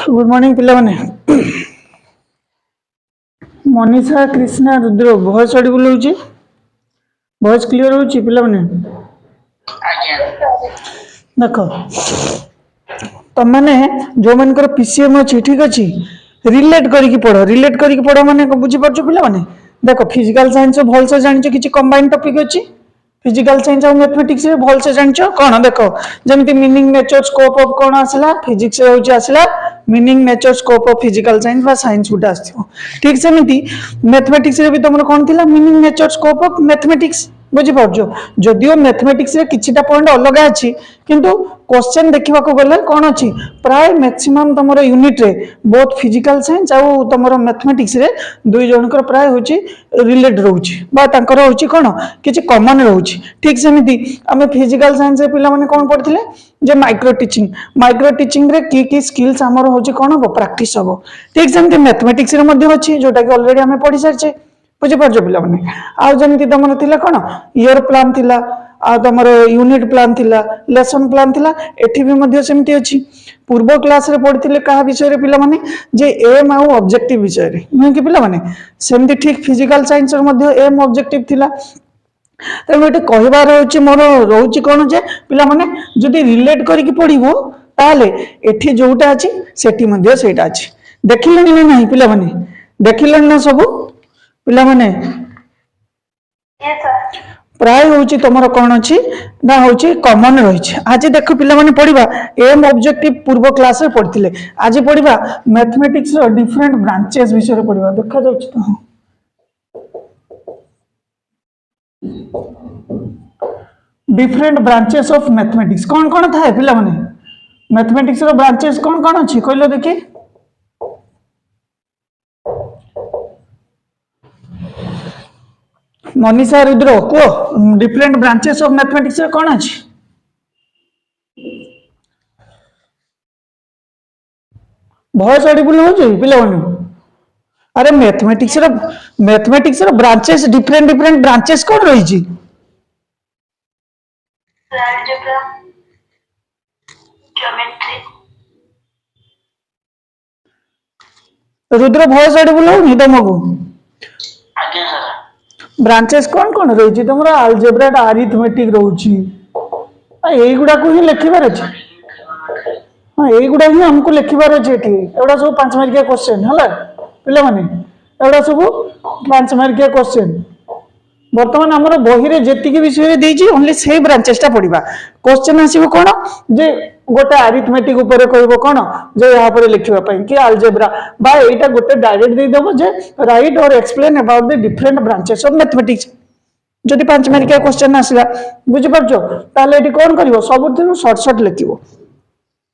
Good morning पिला माने Manisha Krishna Rudra voice Audible होची वॉइस क्लियर होची पिला माने देखो तुम मैंने जो मनकर पीसीएम अच्छी ठीक अच्छी रिलेट करिकी पढ़ माने बुझी पारछ पिला माने देखो फिजिकल साइंस भल से जानिछ किछि कंबाइन टॉपिक अछि फिजिकल साइंस और मैथमेटिक्स रे भल से जानिछ कोन देखो जेमिति मीनिंग नेचर स्कोप ऑफ कोन आसला फिजिक्स रे होची आसला meaning nature scope of physical science बा साइंस गुटा आस्थियो ठीक सेमिति मैथमेटिक्स रे भी तुमर कोन थिला meaning nature scope of mathematics बुझी पारछ जदियो मैथमेटिक्स रे किछिटा पॉइंट अलग अछि किंतु क्वेश्चन देखा गले कौन अच्छी प्राय मैक्सिमम तुम यूनिट रे बोथ फिजिकल साइंस आउ तुम मैथमेटिक्स रे दुई जनकर प्राय हूँ रिलेट रोचे हूँ कौन किसी कमन रोचे ठीक सेमती आम फिजिकल साइंस रे पिला माने कौन पढ़ते जे माइक्रो टीचिंग रे की स्किल्स आमर हूँ कौन हम प्रैक्टिस हम ठीक सेमती मैथमेटिक्स रे अच्छी जोटा कि ऑलरेडी आम पढ़ी सारी बुझीपार पिला मैंने आमती तुम कौन इयर प्लान थिला आ तुम यूनिट प्लान थिला लेसन प्लान थिला एठी भी मध्य सेमती अछि पूर्व क्लास रे पढ़िथिले कहा विषय रे पिला माने जे एम आउ ऑब्जेक्टिव विषय रे नुहे कि पिला माने सेमती ठीक फिजिकल साइंस रे मध्य एम ऑब्जेक्टिव थिला तेणु ये कहबार होची मोर रोची कौन जे पिला माने जदि रिलेट करिकी पढ़िबो ताले एठी जोटा अछि सेठी मध्य सेटा अछि देखिलेनी ना नहीं पिला माने देखिलेनी ना सब पिला माने प्राय हूँ तुम कौन अच्छी ना हूँ कमन रही आज देख पिला माने पढ़ा एम ऑब्जेक्टिव पूर्व क्लास रे पढ़ते आज पढ़ा मैथमेटिक्स डिफरेंट ब्रांचेस विषय पढ़ा देखा जा डिफरेंट ब्रांचेस ऑफ मैथमेटिक्स कौन कौन थाए पिला माने मैथमेटिक्स ब्रांचेस कौन कौन अच्छी कहलो देखी मनीषा रुद्र को डिफरेंट ब्रांचेस ऑफ मैथमेटिक्स रे कौन अछि वॉइस ऑडिबल हो जे पिला माने अरे मैथमेटिक्स रे ब्रांचेस डिफरेंट ब्रांचेस कौन रही छी algebra geometry Rudra voice Audible हो नी तुमको आज्ञा सर ब्रांचेस कौन कौन रही तुम अलजेब्रा अरिथमेटिक रोची एगुड़ा को ही लिखबार अच्छे हाँ एगुड़ा ही हमको लिखबार अच्छे एगुड़ा सब 5 मार्किया क्वेश्चन है पिला माने एगुड़ा सब 5 मार्किया क्वेश्चन बर्तमान आमर बही रे जेतिकी विषय देइछि ओनली से ब्रांचेसटा पढ़िबा क्वेश्चन आसीबो कोन जे गोटे अरिथमेटिक ऊपर कहबो कोन जे यहाँ पर लिखिबा पई कि अलजेब्रा बा एटा गोटे डायरेक्ट दे देबो जे राइट और explain about the different branches of mathematics जदि 5 मार्किया क्वेश्चन आसीला बुझि पारछो ताले एटी कोन करिवो सबथि शॉर्ट लिखिबो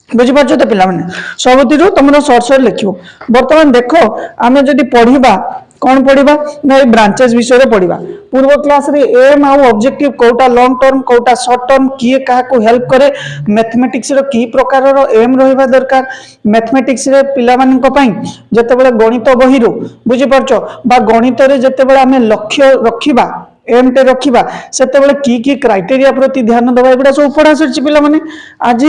बुझि पारछो त पिला माने सबथि तुमरो शॉर्ट लिखिबो बर्तमान देखो आमे जदि पढ़िबा कौन पढ़ा ना ये ब्रांचेस विषय पढ़ा पूर्व क्लास रे एम आउ ऑब्जेक्टिव कोटा लॉन्ग टर्म कोटा शॉर्ट टर्म किए कहा को हेल्प करे मैथमेटिक्स रो की प्रकार रो एम रहिबा दरकार मैथमेटिक्स रे पिला मानन को पई जते बेले गणित बही रो बुझि परछो बा गणित रे जते बेले हमें लक्ष्य रखिबा एम टे रखिबा सेते बेले की क्राइटेरिया प्रति ध्यान दबा एबडा सब पढ़ा सरछि पिला माने आज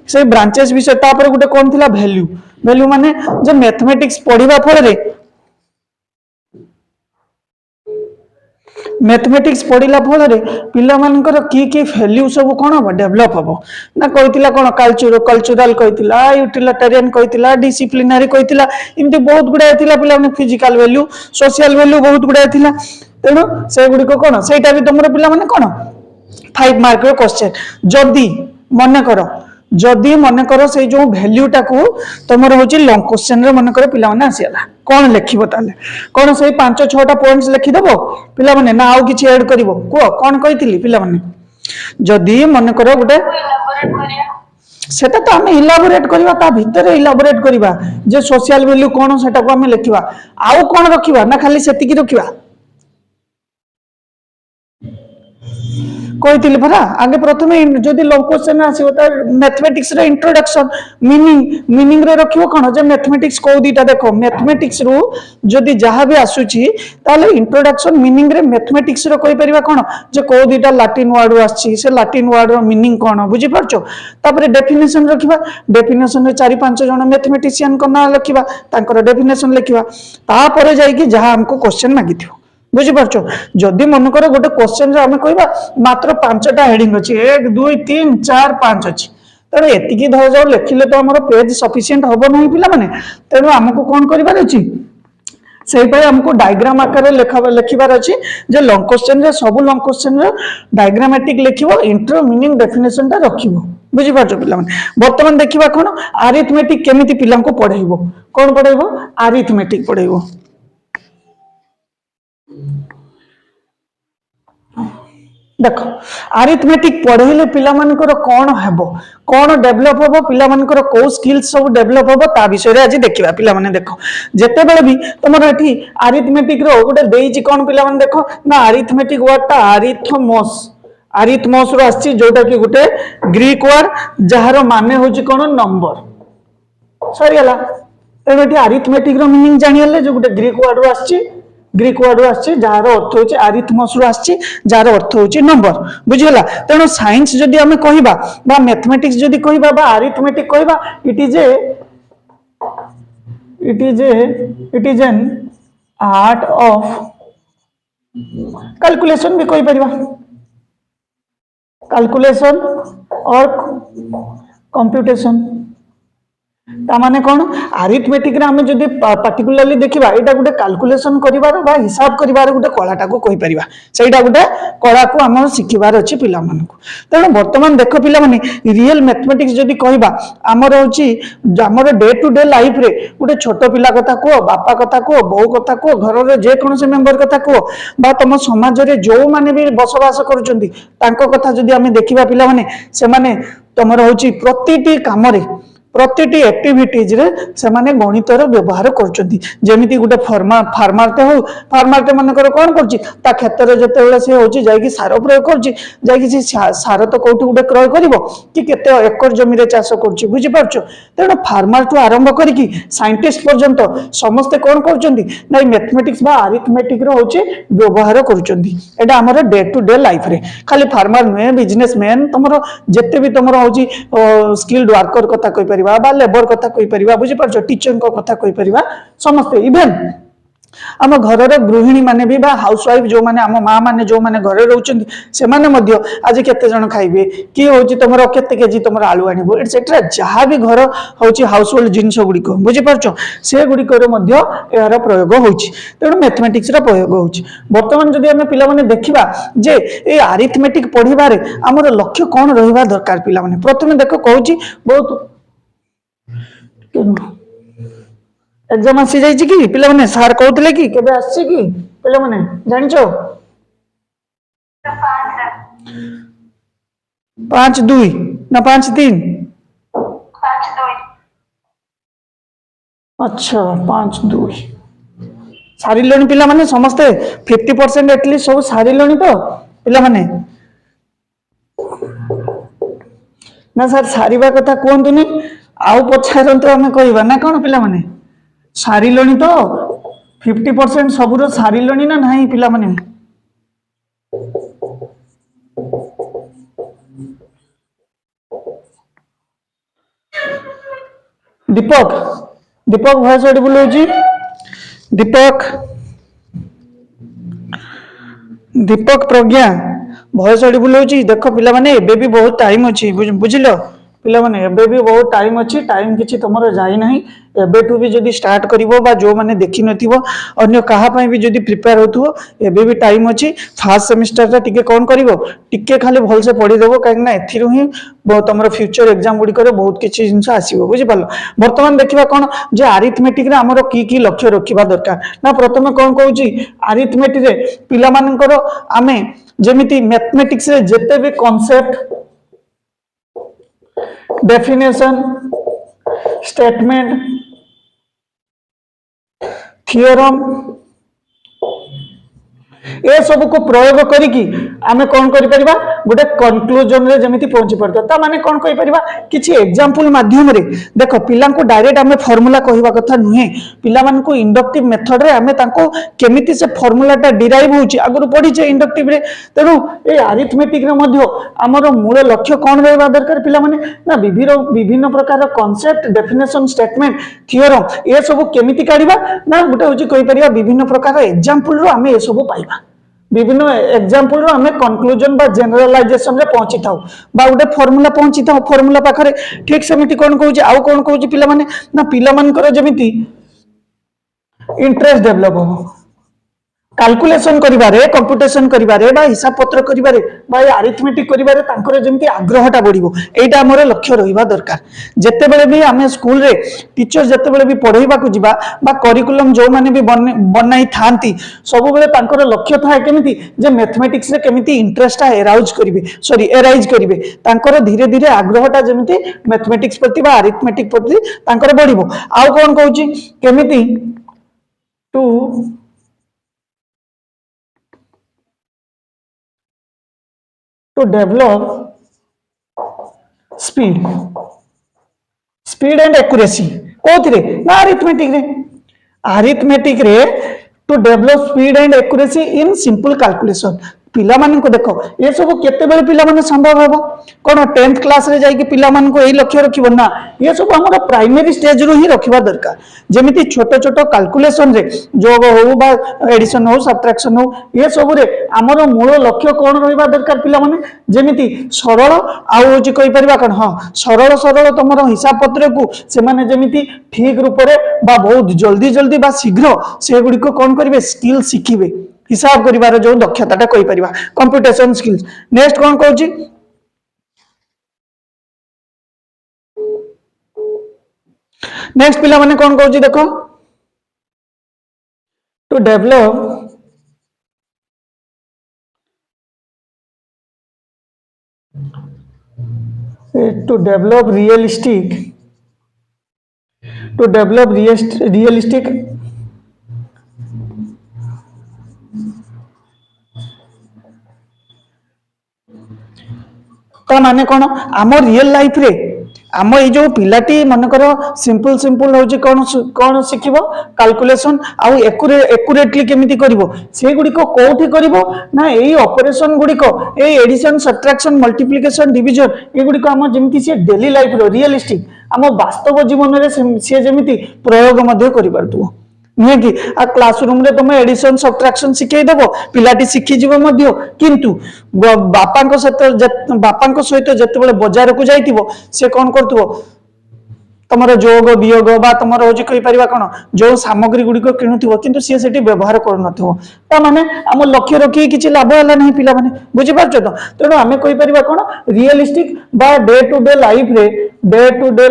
से ब्रांचेस विषय तापर गुटे कोन थिला वैल्यू माने जे मैथमेटिक्स पढ़िबा फल रे मैथमेटिक्स पढ़ला फल पिला मानकर की वैल्यू सब कौन हम डेभलप हम ना कहला कौन कल्चरल कहला यूटिलिटेरियन कहला डिसिप्लिनरी कहला इमती बहुत गुड़ाए पिला फिजिकल वैल्यू सोशल वैल्यू बहुत गुड़ाए तेणु से गुड़िक कौन से भी तुम पिला माने कौन 5 मार्क क्वेश्चन जदि मन कर जदि मन कर से जो वैल्यूटा को तुम हूँ लंग क्वेश्चन रे मन कर पिला माने आसीला कौन लिखिब ताले कौन से 5-6टा पॉइंट्स लिखिदेव पिला माने ना आउ किछि ऐड करिवो को कौन कहितली पिला माने जदि मन कर गुटे सेटा तो आम इलाबोरेट करबा ता भितर इलाबोरेट करबा जे सोशल वैल्यू कौन सेटा को आम लिखिबा आउ कौन रखिबा ना खाली सेतिकी रखिबा କହିଥିଲି ପରା आगे प्रथमे जदि लॉन्ग क्वेश्चन आसीबो त मैथमेटिक्स रे इंट्रोडक्शन मीनिंग रे रखिबो कोन जे मैथमेटिक्स को दीटा देखो मैथमेटिक्स रु जदि जहा भी आसुची ताले इंट्रोडक्शन मीनिंग रे मैथमेटिक्स रो कहि परिबा कोन जे को दीटा लैटिन वर्ड रो आसी से लैटिन वर्ड रो मीनिंग कोन बुझी परछो तापर डेफिनेशन रखिबा डेफिनेशन रे 4-5 जण मैथमेटिशियन को ना लिखिबा तांकर डेफिनेशन लिखिबा तापर जाई कि जहा हमको क्वेश्चन मागिथियो बुझी परछो जदि मन करे गोटे क्वेश्चन रे हमें कहबा मात्र 5टा हेडिंग अछि 1 2 3 4 5 अछि तेणु एतिकी धर जाओ लिखिले तो हमर पेज सफिशिएंट होबो नहीं पिला माने तेणु हमको कोन करिबार अछि सेही पय हमको डायग्राम आकार लिखिबार अछि जे लॉन्ग क्वेश्चन रे सब लॉन्ग क्वेश्चन रे डायग्रामेटिक लिखिबो इंट्रो मीनिंग डेफिनेशन ता रखिबो बुझी परछो पिला माने वर्तमान देखिबा कोन अरिथमेटिक केमिति पिला को पढाइबो कोन पढाइबो अरिथमेटिक पढाइबो देख अरिथमेटिक पढ़ेले पिला मानकर कौन हेबो कौन डेवलप होबो पिला मानकर को स्किल्स सब डेवलप होबो ता विषय रे आज देखिबा पिला माने देखो जेते बेले भी तमर एठी अरिथमेटिक रो गोटे देइची कोन पिला माने देखो ना अरिथमेटिक वर्ड ता अरिथमोस रो आछि जोटा कि गोटे ग्रीक वर्ड जहारो माने होची कोन नंबर सरी हला तेनो एठी अरिथमेटिक रो मीनिंग जानियले जो गोटे ग्रीक वर्ड रो आछि ग्रीक वर्ड आछि जार अर्थ होछि अरिथमस रो आछि जार अर्थ होछि नंबर बुझिला तेनो साइंस जदि हमें कहिबा बा मैथमेटिक्स जदि कहिबा बा अरिथमेटिक कहिबा it is an art of calculation भी कहि परिबा कैलकुलेशन और कंप्यूटेशन तामाने कोन अरिथमेटिक रे हम जदि पर्टिकुलरली देखिबा एटा गुटे कैलकुलेशन करिवार बा हिसाब करिवार गुटे कलाटा को कहि परिबा सेटा गुटे कला को हम सिखिबार अछि पिला मन को तेणु वर्तमान देखो पिला माने रियल मैथमेटिक्स जदि कहिबा हमर होछि हमर डे टू डे लाइफ रे गुटे छोट पिला कथा को बापा कथा को बौ कथा को घर रे जे कोन से मेंबर कथा को बा तम समाज रे जो माने भी बसवास करूचंती तांको कथा जदि हम देखिबा पिला माने से माने तमर होछि प्रतिटी काम रे प्रतिटी एक्टिविटीज रे से माने गणितर व्यवहार करचंती जेमिति गुटे फार्मरते हो फार्मरते मन कर कोन करची ता क्षेत्र रे जते बेले से होची जाय कि सार प्रयोग करची जाय कि सार तो कोठी गुटे क्रय करिवो कि केते एकर जमी रे चाष करची बुझी परछो तेणु फार्मर टू आरंभ करी कि साइंटिस्ट पर्यंत समस्त कोन करचंती नै मैथमेटिक्स बा अरिथमेटिक रो होची व्यवहार करचंती एटा हमर डे टू डे लाइफ रे खाली फार्मर नुहे बिजनेसमैन तमरो जते भी तमरो होची स्किल्ड वर्कर कथा कहि परिबा बा लेबर कथा कहि परिबा बुझी परछो टीचर को कथा कहि परिबा समस्त इवन आम घर गृहिणी माने भी बा हाउस वाइफ जो माने आम माँ माने जो माने घरे रहउचंती से माने मध्य आज केते जण खाइबे कि होची तमरो केते केजी तमरो आलू आनिबो एटसेट्रा जहा भी घर होची हाउस होल्ड जिंस गुडी को बुझी परछो से गुडी को मध्य एहार प्रयोग होची तेणु मैथमेटिक्स रा प्रयोग होची वर्तमान जदि हम पिला माने देखिबा जे ए अरिथमेटिक पढिबारे हमर लक्ष्य कोन रहिबा दरकार पिला माने प्रथमे देखो कहूची बहुत एग्जाम आसी जाई कि पिला माने सर कहउतले कि केबे आसी कि पिला माने जानिचो 5-2 ना 5-3 5-2 अच्छा 5-2 सारी लोनी पिला माने समस्ते 50% एटलीस्ट सब सारी लोनी तो पिला माने ना सर सारीबा कथा कहंतुनी आउ पछारंतु हमें कहबा ना कोन पिला माने सारी लोनी तो 50% सबुरो सारी लोनी ना नाही पिला माने दीपक दीपक भॉइस ऑडिबल होजी दीपक दीपक प्रज्ञा भॉइस ऑडिबल होजी देखो पिला माने एबे भी बहुत टाइम अछि बुझिलो पिला माने एबे भी बहुत टाइम अछि टाइम किछि तमरो जाई नाही एबेठू भी जदि स्टार्ट करिवो बा जो माने देखि नथिवो अन्य कहा पई भी जदि प्रिपेयर होतुवो एबे भी टाइम अछि फर्स्ट सेमेस्टर रा टिके कोन करिवो टिके खाली भल से पढि देबो काहे ना एथिरु ही तमरो फ्यूचर एग्जाम गुडी करे बहुत किछि जिंस आसीबो बुझि पालो वर्तमान देखिबा कोन जे अरिथमेटिक रे हमरो की लक्ष्य रखिबा दरकार ना प्रथमे कोन कहूची अरिथमेटिक रे पिला मानकर आमे जेमिति मैथमेटिक्स रे जते भी कांसेप्ट डेफिनेशन स्टेटमेंट थियोरम ए सब को प्रयोग करिकी आमे कौन करि परिबा गोटे कंक्लूजन रे जेमिति पहुंची परता ता माने कौन कहि परिबा किछि एग्जांपल माध्यम रे देखो पिला को डायरेक्ट आमे फार्मूला कहिबा कथा नुहे पिला मान को इंडक्टिव मेथड रे आमे तांको केमिति से फार्मूला टा डिराइव होची आगुर पढी छे इंडक्टिव रे तेनु ए अरिथमेटिक रे मध्य हमर मूल लक्ष्य कौन रहबा दरकार पिला माने ना विभिन्न प्रकार कांसेप्ट डेफिनेशन स्टेटमेंट थ्योरम ए सब केमिति काढिबा ना गोटे होची कहि परिबा विभिन्न प्रकार एग्जांपल रो आमे ए सब पाइबा विभिन्न एग्जांपल रो हमें कंक्लूजन बा जनरलाइजेशन रे पहुंची थाउ बा गोटे फार्मूला पहुंची थाउ फार्मूला पाखरे ठीक सेमिति कोन कहूची आउ कोन कहूची पिला माने ना पिला मान कर जेमिति इंटरेस्ट डेवलप हो कैलकुलेशन करिबारे कंप्यूटेशन करिबारे बा हिसाब पत्र करिबारे बा अरिथमेटिक करिबारे तांकर जेमिति आग्रहटा बढ़िबो एटा हमर लक्ष्य रहिबा दरकार जत्ते बेले भी हमें स्कूल रे टीचर जत्ते बेले भी पढाइबा को जिबा बा करिकुलम जो माने भी बनाई थांती सब बेले तांकर लक्ष्य थाए केमिति जे मैथमेटिक्स रे केमिति इंटरेस्ट एराइज करिवे तांकर धीरे धीरे आग्रहटा जेमिति मैथमेटिक्स प्रति बा अरिथमेटिक प्रति तांकर बढ़िबो आउ कोन कहूची केमिति to develop speed and accuracy कोथिरे ना अरिथमेटिक रे to develop speed and accuracy in simple calculation पिला मान को देखो ये सब केते बेले पिला मान संभव हेबो कोन 10th क्लास रे जाई कि पिला मान को एई लक्ष्य रखिबो ना ये सब हमर प्राइमरी स्टेज रो ही रखिबा दरकार जेमिति छोटो छोटो कैलकुलेशन रे जोग हो बा एडिशन हो सब्ट्रैक्शन हो ये सब रे हमर मूल लक्ष्य कोन रहिबा दरकार पिला माने जेमिति सरल आउ होची कहि परिबा कोन हां सरल सरल तमरो हिसाब पत्र को से माने जेमिति ठीक रूप रे बा बहुत जल्दी जल्दी बा शीघ्र से गुडी को कोन करिवे स्किल सिखिबे हिसाब करिवार जो दक्षताटा कहि परिबा कंप्यूटेशन स्किल्स नेक्स्ट कोन कहूची नेक्स्ट पिला माने कोन कहूची देखो टू डेवलप रियलिस्टिक ता माने कोन आम रियल लाइफ रे आम ये जो पिलाटी मनकर सिंपल होची कौन शिखिबो कैलकुलेशन आउ एक्यूरेटली केमिति करिवो से गुडी को कोठी करिवो ना एई ऑपरेशन गुडी को एई एडिशन सब्ट्रैक्शन मल्टीप्लिकेशन डिवीजन ए गुडी को हम जेमिति से डेली लाइफ रो रियलिस्टिक हम वास्तव जीवन रे से जेमिति प्रयोग मध्य करि परतु नहीं कि आ क्लासरूम रे तुम एडिशन सब्ट्रैक्शन सिखै देबो पिलाटी सिखि जीवो मध्य किंतु बापांको सहित जते बेले बाजार को जाइतिबो से कोन करतबो तमरो जोग वियोग बा तमरो होजी कहि परिबा कोन जो सामग्री गुडी को किनुथिबो किंतु से सेठी व्यवहार कर नथिबो ता माने हम लक्ष्य रखी किछि लाभ हला नहीं पिला माने बुझि पारछो तो तेनो हमें कहि परिबा कोन रियलिस्टिक बा डे टू डे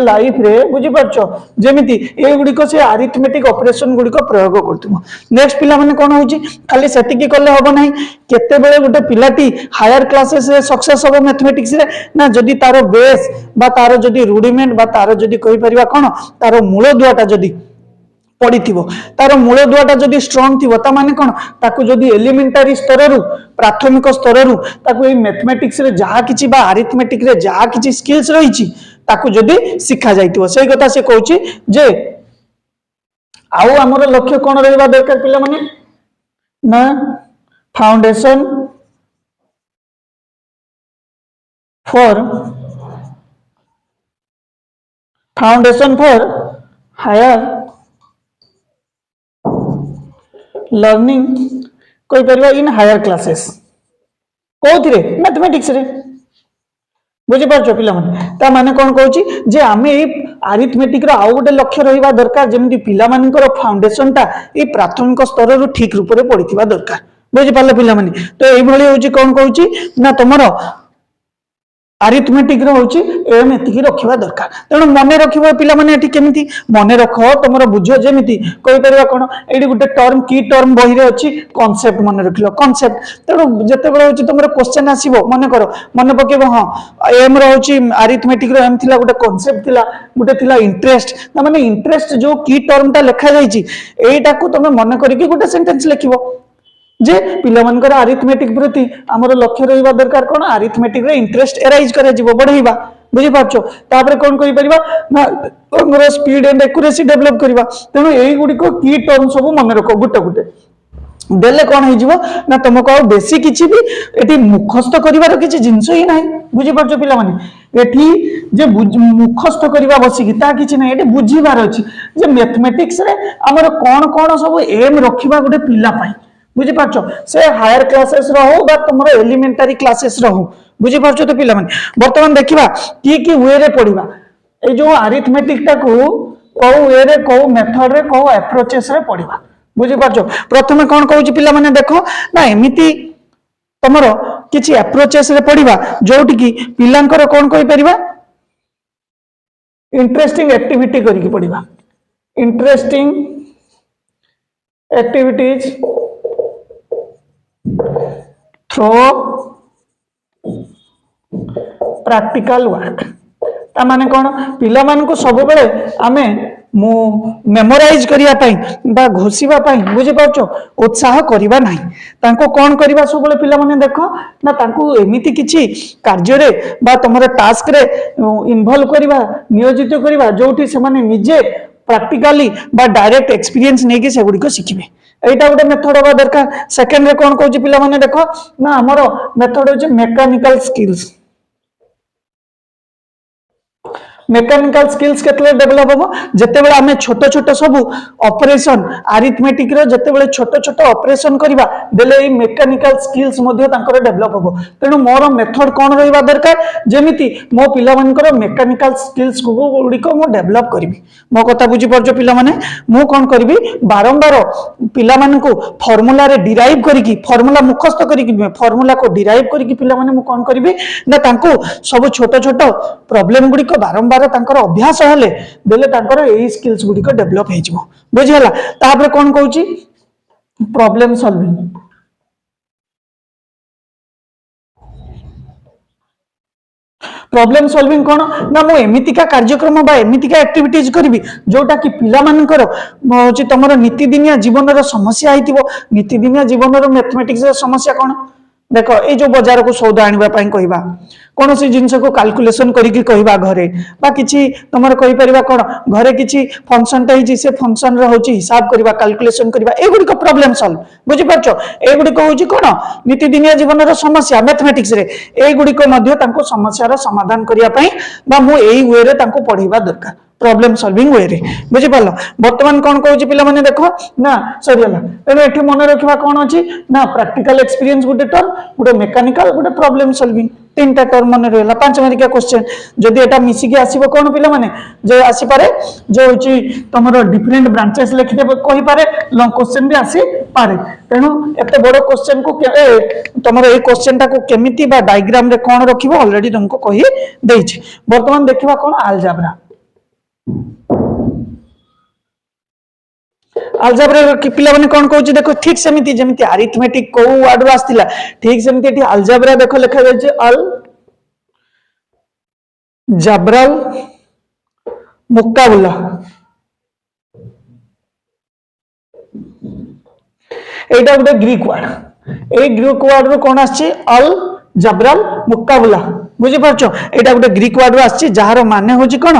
लाइफ रे बुझि पारछो जेमिति ए गुडी को से अरिथमेटिक ऑपरेशन गुडी को प्रयोग करथिबो नेक्स्ट पिला माने कोन होची खाली सेति की करले होबो नहीं केते बेले गोटे पिलाटी हायर क्लासेस रे सक्सेस होबो मैथमेटिक्स रे ना जदी तारो बेस बा तारो जदी रूडिमेंट बा तारो जदी कहि परिबा कोन तारो मूल दुआटा जदी पड़ी थिबो तारो मूल दुआटा जदी स्ट्रांग थिबो ता माने कोन ताकू जदी एलिमेंटरी स्तर रु प्राथमिक स्तर रु ताकू ए मैथमेटिक्स रे जहा किछि बा अरिथमेटिक रे जहा किछि स्किल्स रहिछि ताकू जदी सिखा जाइतिबो सेही कथा से कहूची जे आउ हमर लक्ष्य कोन रहबा दरकार पिला माने ना फाउंडेशन फॉर हायर लर्निंग कोई परिबा इन हायर क्लासेस कोथिरे मैथमेटिक्स रे बुझी पारछो पिला माने ता माने कोन कहूची जे आमे ए अरिथमेटिक रो आउ गोटे लक्ष्य रहिबा दरकार जेमिति पिला मानकर फाउंडेशन टा ए प्राथमिक स्तर रो ठीक रूप रे पड़िथिबा दरकार बुझी पाले पिला माने तो एई भली होची कोन कहूची ना तमरो अरिथमेटिक रो होची एम एतिकी रखिबा दरकार तेणु मने रखिबो पिला माने एठी केमिति मने रखो तमरो बुझो जेमिति कहि परिबा कोन एडी गुटे टर्म की टर्म बही रे अछि कांसेप्ट मने रखिलो कांसेप्ट तेणु जते बेले होची तमरो क्वेश्चन आसीबो मने करो मने पकेबो हां एम रो होची अरिथमेटिक रो एम थिला गुटे कांसेप्ट थिला गुटे थिला इंटरेस्ट ना माने इंटरेस्ट जो की टर्म ता लिखा जाईची एटा को तमे मने करिके गुटे सेंटेंस लिखिबो जे पिला मानकर अरिथमेटिक प्रति हमर लक्ष्य रहिबा दरकार कोन अरिथमेटिक रे इंटरेस्ट एराइज करा जिवो बढ़ाइबा बुझी पाछो तापर कोन कहि परिबा ना हमर स्पीड एंड एक्यूरेसी डेवलप करबा तेनु एई गुडी को की टर्म सब मन रखो गुटे गुटे देले कौन हो ना तुमको आ बेसी किछि भी एटी मुखस्त करिवार किछि जिंस ही नाही बुझी परछो पिला माने एठी जे मुखस्त करिवा बसी कि ता किछि नाही एटी बुझीबार अछि जे मैथमेटिक्स रे हमर कोन कोन सब एम रखिबा गुटे पिला पाई बुझी परछो से हायर क्लासेस रहो बा तुमरो एलिमेंटरी क्लासेस रहो बुझी परछो तो पिला माने वर्तमान देखिबा की वे रे पढिबा ए जो अरिथमेटिक टा को वे रे को मेथड रे को अप्रोचेस रे पढिबा बुझी पारछो प्रथमे कोन कहूची पिला माने देखो ना एमिति तमरो किछि अप्रोचेस रे पढिबा जोटी की पिलांकर कोन कहि परिबा इंटरेस्टिंग एक्टिविटी करी की पढिबा interesting activities through practical work ता माने कोन पिला मान को सब बेले आमे मेमोराइज करिया पाई बा घोषिबा पाई बुझी पाछो उत्साह करिबा नाही तांको कोन करिबा सब बेले पिला माने देखो ना तांको एमिति किछि कार्य रे बा तमरे टास्क रे इन्वॉल्व करिबा नियोजित करिबा जोठी से माने निजे प्रैक्टिकली बा डायरेक्ट एक्सपीरियंस नै के सेगुडी को सिखिबे एटा गोटे मेथड होबा दरकार सेकंड रे कोन कहूची पिला माने देखो ना हमरो मेथड होची मैकेनिकल स्किल्स मेकानिकल स्किल्स केतले डेवलप होबो जते बेले हमें छोट छोट सब ऑपरेशन अरिथमेटिक रो जते बेले छोट छोट ऑपरेशन करिबा देले ई मेकानिकल स्किल्स मध्ये तांकर डेवलप होबो तेनु मोर मेथड कोन रहिबा दरकार जेमिति मो पिला मानकर मेकानिकल स्किल्स को गुडी को मो डेवलप करबी मो कथा बुझी परजो पिला माने मो कोन करबी बारंबार पिला मान को फार्मूला रे डिराइव करिकि फार्मूला मुखस्त करिकि फार्मूला को डिराइव करिकि पिला माने मो कोन करबी ना तांको सब छोट छोट प्रॉब्लम गुडी को बारंबार तांकर अभ्यास हेले देले तांकर एई स्किल्स गुडी को डेवलप हे जिवो बुझी हला तापर कोन कहूची प्रॉब्लम सॉल्विंग प्रॉब्लम सॉल्विंग कोन ना मो एमितिका कार्यक्रम बा एमितिका एक्टिविटीज करबी जोटा कि पिला मानकर होची तमरो नीतिदिनिया जीवन रो समस्या आइतिबो नीतिदिनिया जीवन रो मैथमेटिक्स रो समस्या कोन देखो ए जो बाजार को सौदा आनिबा पई कहिबा कोन सी जिंस को कैलकुलेशन करिकि कहिबा घरे बा किछि तमर कहि परिबा कोन घरे किछि फंक्शन ता हिची से फंक्शन रो होची हिसाब करिबा कैलकुलेशन करिबा ए गुडी को प्रॉब्लम सॉल्व बुझि परछो ए गुडी को होची कोन नीति दिनिया जीवन रो समस्या मैथमेटिक्स रे ए गुडी को मध्ये तांको समस्या रो समाधान करिया पई बा मु एई वे रे तांको पढिबा दरकार प्रॉब्लम सॉल्विंग वे रे बुझि पालो वर्तमान कोन कहूची पिला माने देखो ना सरियला एने एठी मन रखिबा कोन अछि ना प्रैक्टिकल एक्सपीरियंस गुटे टर्म गुटे मैकेनिकल गुटे प्रॉब्लम सॉल्विंग तीनटा टर्म मन रहला पांच मार्किया क्वेश्चन जदी एटा मिसी के आसीबो कोन पिला माने जे आसी पारे जे होची तमरो डिफरेंट ब्रांचेस लिखि देबो कहि पारे लॉन्ग क्वेश्चन भी आसी पारे तेनु एते बडो क्वेश्चन को तमरो ए क्वेश्चन टा को केमिति बा डायग्राम रे कोन रखिबो ऑलरेडी तुमको कहि देछि वर्तमान देखिबा कोन अलजेब्रा अलजेब्रा की पिला माने कोन कहूची देखो ठीक सेमिति जेमिति अरिथमेटिक को वर्ड रो आस्तिला ठीक सेमिति एठी अलजेब्रा देखो लिखा जाय छै अल जब्रल मुक्काबला एटा गुटे Greek word a Greek word रो कोन आछि अल जब्रल मुक्काबला बुझी परछो एटा गुटे ग्रीक वर्ड रो आछि जहार माने होची कोन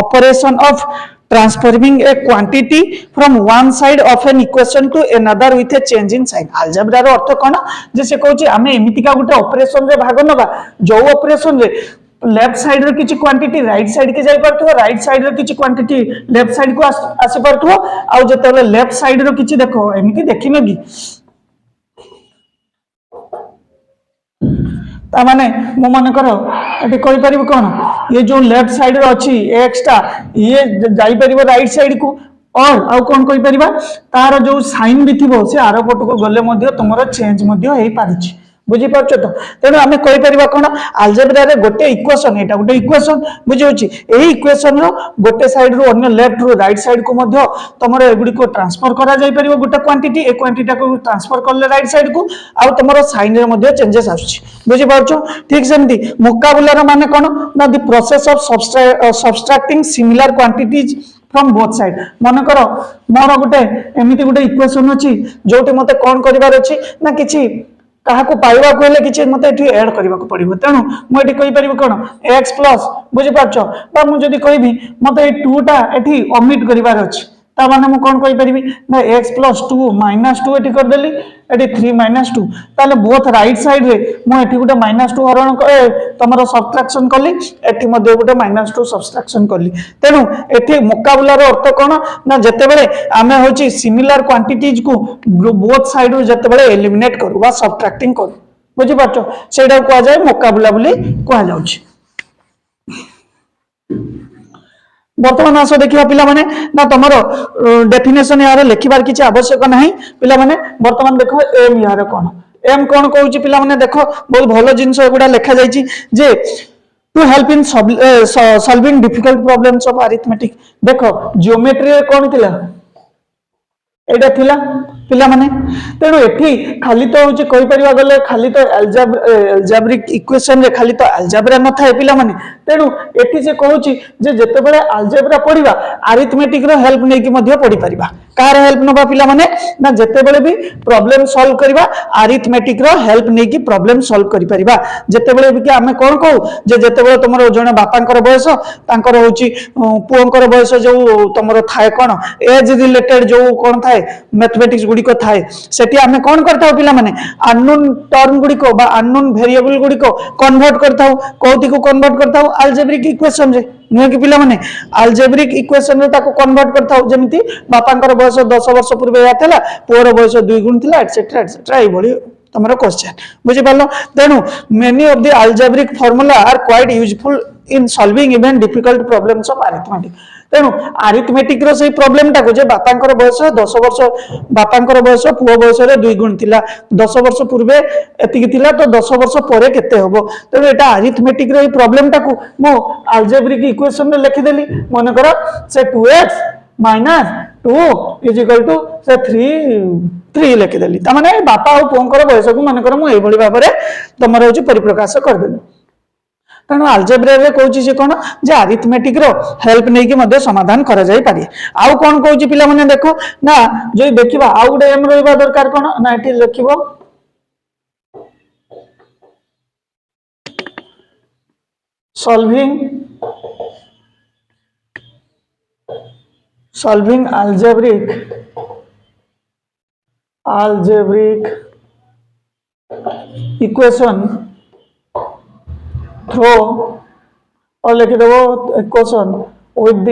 operation of transforming a quantity from one side of an equation to another with a change in sign algebra रो अर्थ कोन जे से कहूची हमें एमितिका गुटे ऑपरेशन रे भाग नबा जो ऑपरेशन रे लेफ्ट साइड रे किछि क्वांटिटी राइट साइड के जाई परथो राइट साइड रे किछि क्वांटिटी लेफ्ट साइड को आसी परथो आ जतले लेफ्ट साइड रो किछि देखो एमिति देखिनो की ता माने मो मन करो एटी कहि परिबो कोन ये जो लेफ्ट साइड रो अछि एक्स टा ये जाई परिबो राइट साइड को और आ कोन कहि परिबा तार जो साइन भी थिबो से आरो पट को गले मध्ये तुमरो चेंज मध्ये हेई पारिछि बुझी परछो तो तेनु हमें कहि परिबा कोन अलजेब्रा रे गोटे इक्वेशन एटा गोटे इक्वेशन बुझी होछि एही इक्वेशन रो गोटे साइड रो अन्य लेफ्ट रो राइट साइड को मध्ये तमरो एगुडी को ट्रांसफर करा जाई परिबो गोटे क्वांटिटी ए क्वांटिटी को ट्रांसफर करले राइट साइड को आ तमरो साइन रे मध्ये चेंजेस आछी बुझी परछो ठीक सेमती मुकाबला रो माने कोन ना the process of subtracting similar quantities from both side मन कर मोर गोटे एमती गोटे इक्वेशन अच्छी जो मते कौन करिवार अच्छी ना किछि काहाको पाइबा को हेले किछि मते एठी ऐड करबा को पड़िबो तेनु मु एठी कहि परिबो कोन x प्लस बुझि पाछो बा मु जदी कहबी मते ए 2 टा एठी ओमिट करिवार अछि ता माने मु कोन कहि परिबी ना x प्लस 2 माइनस 2 एठी कर देली एठी 3 माइनस 2 ताले बोथ राइट साइड रे मु एठी गोटे माइनस 2 हरण तमरो सब्ट्रैक्शन करली एठी मध्ये गोटे माइनस 2 सब्ट्रैक्शन करली तेनु एठी मुकाबलार अर्थ कोन ना जते बेले आमे होची सिमिलर क्वांटिटीज को बोथ साइड रो जते बेले एलिमिनेट करू बा सब्ट्रैक्टिंग करू बुझि पाछो सेडा को जाय मुकाबला बोली को जाउची वर्तमान आस देखिए पिला माने ना तुमर डेफिनेशन यार लिखिबार किछि आवश्यक नाही पिला माने वर्तमान देखो एम यार कोन एम कोन कहूची पिला माने देखो बहुत भलो जिंस एगुडा लिखा जायछि जे to help in solving difficult problems of arithmetic देखो जियोमेट्री रे कोन थिला एटा थिला पिला माने तेणु एठी खाली तो होची कहि परिबा गले खाली तो एल्जेब्रिक इक्वेशन रे खाली तो एल्जेब्रा न थाए पिला माने तेणु एठी जे कहूची जे जते बेले एल्जेब्रा पढिबा अरिथमेटिक रो हेल्प नै कि मध्ये पढि परिबा कार हेल्प नबा पिला माने ना जते बेले भी प्रॉब्लम सॉल्व करिबा अरिथमेटिक रो हेल्प नै कि प्रॉब्लम सॉल्व करि परिबा जते बेले भी कि हमें कोन कहू जे जते बेले तमरो जने बापांकर बयस तांकर होची पुओंकर बयस जो तमरो थाए कोन एज रिलेटेड जो कोन थाए मैथमेटिक्स गुडी को थाए सेठी हमें कोन करताओ पिला माने अननोन टर्म गुडी को बा अननोन वेरिएबल गुडी को कन्वर्ट करताओ कोथि को कन्वर्ट करताओ अलजेब्रिक इक्वेशन रे नुहे कि पिला माने अलजेब्रिक इक्वेशन रे ताको कन्वर्ट करताओ जेमिति बापांकर बयस 10 वर्ष पूर्व यातला पुअर बयस 2 गुण थिला एटसेट्रा ए भली तमरो क्वेश्चन बुझि पालो तेनु many of the algebraic formula are quite useful in solving even difficult problems of arithmetic तेनु अरिथमेटिक रो से प्रॉब्लम टा को जे बापांकर बयस 10 वर्ष बापांकर बयस पुओ बयस रे 2 गुण थिला 10 वर्ष पूर्वे एतिकी थिला तो 10 वर्ष परे केते होबो तेनु एटा अरिथमेटिक रो प्रॉब्लम टा को मो अलजेब्रिक इक्वेशन रे लिखि देली मन करो से 2x minus 2 is equal to से 3 लिखि देली त माने बापा और पुओंकर बयस को मन करो मो ए भली भाबरे तमरो होची परिप्रकाश कर देली तेणु अलजेब्रा रे कहूची जे कोन जे अरिथमेटिक रो हेल्प नै कि मध्ये समाधान करा जाय पारे आउ कोन कहूची पिला माने देखो ना जे देखिबा आउ गुडे एम रहबा दरकार कोन ना एठी लिखिबो सॉल्विंग algebraic इक्वेशन थ्रो और लिखि देबो equation with the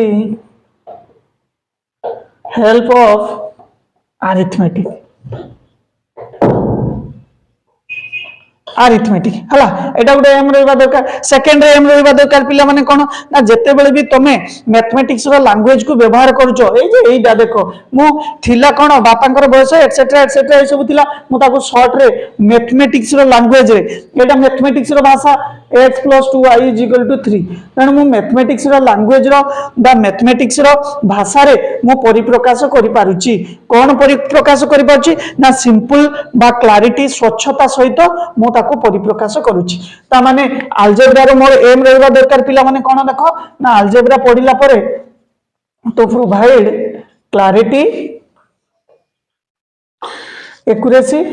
help of arithmetic हला एटा गुडे एम रहबा दरकार सेकंड रे एम रहबा दरकार पिला माने कोन ना जते बेले भी तमे मैथमेटिक्स रो लैंग्वेज को व्यवहार करछो ए जे एइडा देखो मु थिला कोन बापांकर बयस एटसेट्रा ए सब थिला मु ताको शॉर्ट रे मैथमेटिक्स रो लैंग्वेज रे एटा मैथमेटिक्स रो भाषा x plus 2y is equal to 3 तेणु मु मैथमेटिक्स रो लैंग्वेज रो बा मैथमेटिक्स रो भाषा रे मु परिप्रकाश करि पारुची कोन परिप्रकाश करि पारुची ना सिंपल बा क्लैरिटी स्वच्छता सहित मु ताको परिप्रकाश करूची ता माने अलजेब्रा रो मोर एम रहबा दरकार पिला माने कोन देखो ना अलजेब्रा पढिला परे तो प्रोवाइड क्लैरिटी एक्यूरेसी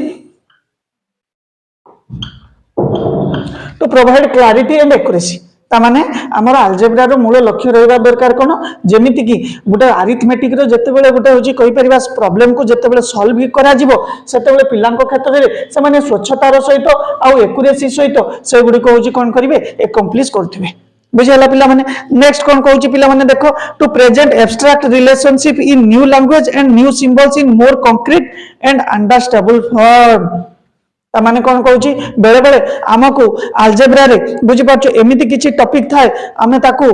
तो प्रोवाइड क्लैरिटी एंड एक्यूरेसी तामाने हमर अलजेब्रा रो मूल लक्ष्य रहबा दरकार कोन जेमिति कि गुटे अरिथमेटिक रो जते बेले गुटे होची कहि परिबा प्रॉब्लम को जते बेले सॉल्व भी करा जिवो सेते बेले पिलांको क्षेत्र रे से माने स्वच्छता रो सहित आ एक्यूरेसी सहित से गुडी को होची कोन करिवे एकम्प्लीस करथिबे बुझियाला पिला माने नेक्स्ट कोन कहूची पिला माने देखो to present abstract relationship in new language and new symbols in more concrete and understandable form तामाने कोन कहूची बेले बेले हमकु अलजेब्रा रे बुझि पाछो एमिति किछि टॉपिक थाए हमें ताकू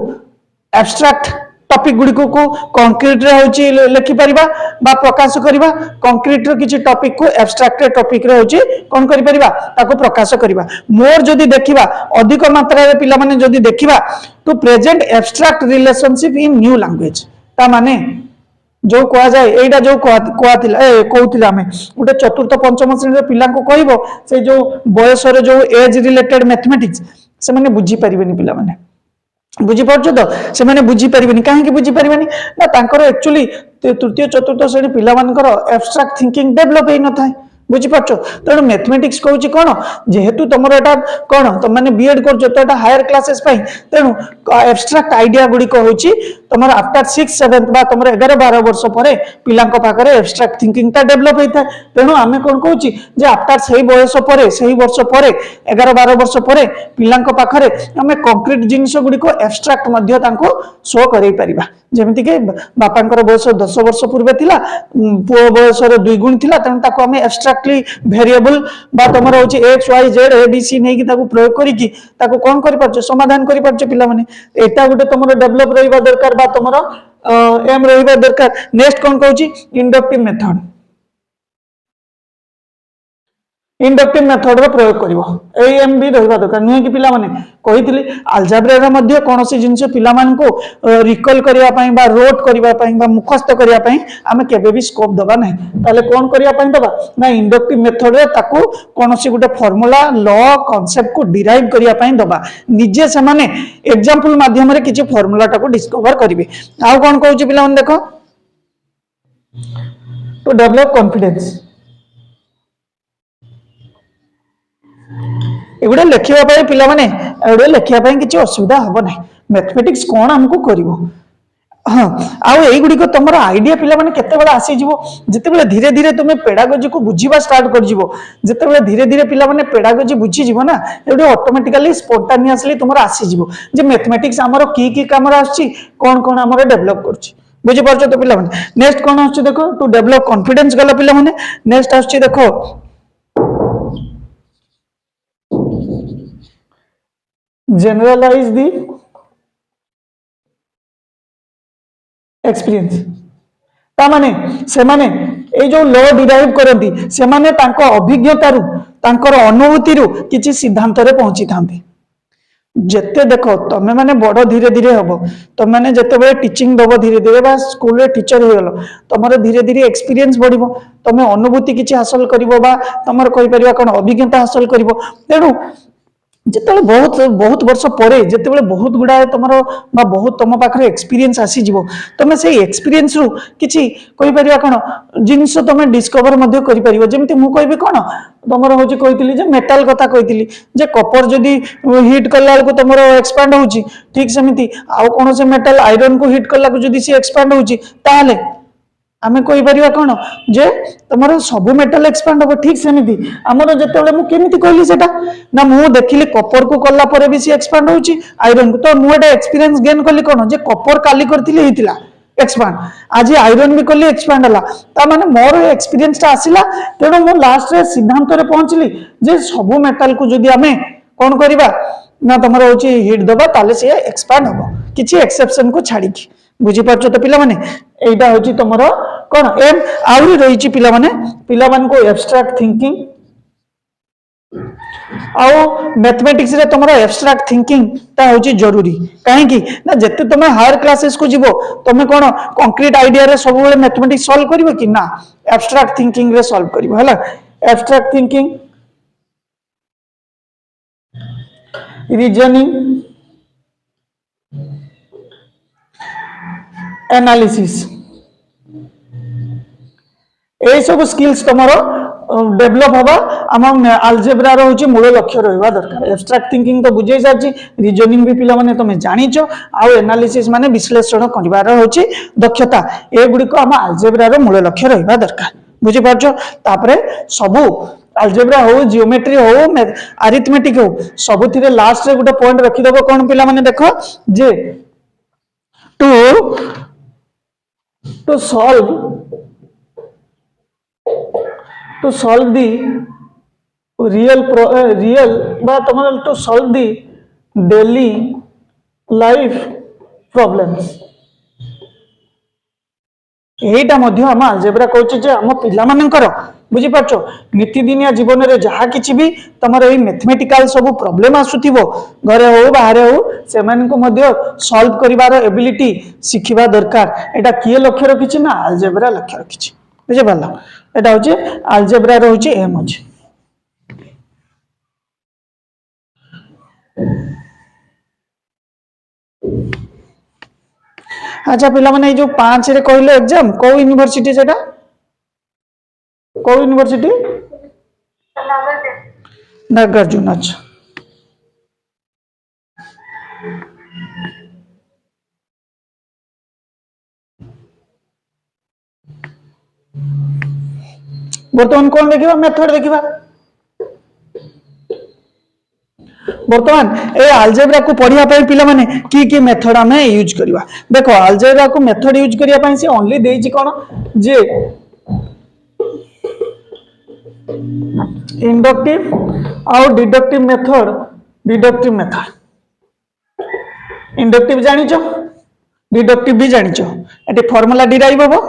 एब्स्ट्रैक्ट टॉपिक गुडी को कंक्रीट रे होची लिखि परिबा बा प्रकाश करिबा कंक्रीट रो किछि टॉपिक को एब्स्ट्रैक्ट टॉपिक रे होची कोन करि परिबा ताको प्रकाश करिबा मोर जदी देखिबा अधिक मात्रा रे पिला माने जदी देखिबा to present abstract relationship in new language ता माने जो कहा जाए एटा जो कहथिला हमें गोटे चतुर्थ पंचम श्रेणी पिला को कहबो से जो बयस रे जो एज रिलेटेड मैथमेटिक्स से माने बुझी परिबेनी पिला माने बुझीपार तो से बुझीपारे कहीं बुझीपारे ना एक्चुअली तृतीय चतुर्थ श्रेणी पिला एब्स्ट्राक्ट थिंकिंग डेभलप हो न था बुझीपार तेणु मैथमेटिक्स कहूँ कौन जेहेतु तुम एटा कौन तुम मैंने बीएड कर हायर क्लासेस तेणु एब्स्ट्राक्ट आइडिया गुड़िक हूँ तुम आफ्टर 6-7 बा तुम 11-12 वर्ष पर पिला एब्स्ट्राक्ट थिंकिंग टा डेभलप होता है तेणु आम कौन कहूँ आफ्टर से बयस पर से वर्ष पर 11-12 वर्ष पर पिला पाखे आम कंक्रीट जिनस गुड़िक एब्स्ट्राक्ट शो कर जमीक बापा बयस 10 वर्ष पूर्व थिला पुओ बयस 2 गुण थिला तेणु ताको आम एब्स्ट्राक्टली वेरिएबल बा तुम हूँ X Y Z A B C नहीं प्रयोग करके कौन कर समाधान कर पिला माने एटा गोटे तुम डेभलप रहा दरकार बा तुम एम रहा दरकार नेक्स्ट कौन कहूँ इंडक्टिव मेथड इंडक्टिव मेथड रो प्रयोग करिवो एम भी रहिबा दरकार नुहे कि पिला माने कहितली अलजेब्रा रो मध्ये कोनोसी जिंस पिला मान को रिकॉल करिया पई बा रोट करिया पई बा मुखस्त करिया पई आमे केबे भी स्कोप दबा नै ताले कोन करिया पई दबा ना इंडक्टिव मेथड रे ताकू कोनोसी गुटे फार्मूला लॉ कांसेप्ट को डिराइव करिया पई दबा निजे से माने एग्जांपल माध्यम रे किछि फार्मूला टाको डिस्कवर करिवे आ कोन कहूची पिला मन देखो टू डेवलप कॉन्फिडेंस एगुड़ा लिखा पिला माने लिखा किसी असुविधा हम ना मैथमेटिक्स कौन आमको कर हाँ आईगुड़िक तुम आइडिया पिला माने केते आसीज जिते धीरे धीरे तुम पेडागोजी को बुझा स्टार्ट कर धीरे धीरे पिला माने पेडागोजी बुझीज ना ये ऑटोमेटिकली स्पोंटानियसली तुम आसीज जे मैथमेटिक्स आमर की काम कौन कौन आम डेभलप कर बुझीपार तो पिला माने नेक्स्ट कौन आछ देखो टू डेभलप कॉन्फिडेंस गला पिला माने नेक्स्ट आछ देखो generalize the experience ता माने से माने ए जो लॉ डिराइव करंती से माने तांको अभिज्ञता रु तांकर अनुभूति रु किछि सिद्धांत रे पहुंची थांती जेते देखो तमे माने बड़ धीरे धीरे हबो तमे माने जेते बेले टीचिंग दबो धीरे धीरे बा स्कूल रे टीचर हो गेलो तमरो धीरे धीरे एक्सपीरियंस बढ़िबो तमे अनुभूति किछि हासिल करिवो बा तमरो कहि परिबा कोन अभिज्ञता हासिल करिवो तेनु जिते बहुत बहुत वर्ष पर जिते बहुत गुड़ाए तुम बहुत तुम पाखे एक्सपीरियंस आसीज तुम से एक्सपीरियंस रु किसी कहीपर कौन जिनस तुम डिस्कवर जमी मुझे कौन तुम हूँ कही मेटाल कथा कही जे कपर जदि हिट कला तुम एक्सपांड हो ठीक सेमती आउ कौन से मेटाल आयरन को हिट कला सी एक्सपांड हो आमे कोई परिवा कौन जे तुमरो सब मेटल एक्सपांड हो ठीक सेमिति हमरो जेतेबेले मु केमिति कहली सेटा ना मु देखिली कपर को कल्ला परे भी सी एक्सपांड होची आयरन को तो मु एटा एक्सपीरियंस गेन करली कौन जे कपर काली करथिले हितिला एक्सपांड आज आयरन भी करली एक्सपांड हला ता माने मोर एक्सपीरियंस ता आसिला तेणु मु लास्ट रे सिद्धांत रे पहुंचली जे सब मेटल को जदि आमे कोन करिबा ना तुमरो होची हिट दबा ताले से एक्सपांड हो किछि एक्सेप्शन को छाडी की बुझी पाछो तो पिला माने एटा होची तुमरो कौन एम आउरी रही पिला मान को एब्स्ट्रैक्ट थिंकिंग आउ मैथमेटिक्स रे तुमरा एब्स्ट्रैक्ट थिंकिंग ता होची जरूरी काहे की ना जत्ते तुमे हायर क्लासेस को जीवो तुमे कोन कंक्रीट आइडिया रे सब बेले मैथमेटिक्स सॉल्व करिवो कि ना एब्स्ट्रैक्ट थिंकिंग रे सॉल्व करिवो हला एब्स्ट्रैक्ट थिंकिंग रीजनिंग एनालिसिस ए सब स्किल्स तुमरो डेभलप हवा आम अलजेब्रा रो होची मूल लक्ष्य रहबा दरकार एब्स्ट्रैक्ट थिंकिंग तो बुझे जाची रीजनिंग भी पिला माने तुमे जानिचो आ एनालिसिस माने विश्लेषण करिवार होची दक्षता ए गुडी को आम अलजेब्रा रो मूल लक्ष्य रहबा दरकार बुझी पाछो तापरे सबु अलजेब्रा हो जियोमेट्री हो अरिथमेटिक हो सबुथि रे लास्ट रे गुटे पॉइंट रखि देबो कोन पिला माने देखो जे to solve the real to solve the daily life problems एटा मध्य हम अलजेब्रा कहूचे जे हम पिला मानकर बुझी पाछो नित्यदिनिया जीवन रे जहा किछि भी तमर ए मैथमेटिकल सब प्रॉब्लम आसुथिबो घरे हो बाहर हो से मान को मध्य सॉल्व करिवार एबिलिटी सिखिबा दरकार एटा किए लक्ष्य रखिछि ना अलजेब्रा लक्ष्य रखिछि बुझे पाला एटा होचे अलजेब्रा रो होचे एम होचे अच्छा पिला माने जो 5 रे कहले एग्जाम को यूनिवर्सिटी सेटा को यूनिवर्सिटी नागार्जुन अच्छा बर्तमान कौन देखिबा मेथड देखिबा बर्तमान ए अलजेब्रा को पढ़िया पई पिला माने की मेथड हमें यूज करबा देखो अलजेब्रा को मेथड यूज करिया पई से ओनली देछि कोन जे इंडक्टिव और डिडक्टिव मेथड इंडक्टिव जानिचो डिडक्टिव भी जानिचो एटी फार्मूला डिराइव हबो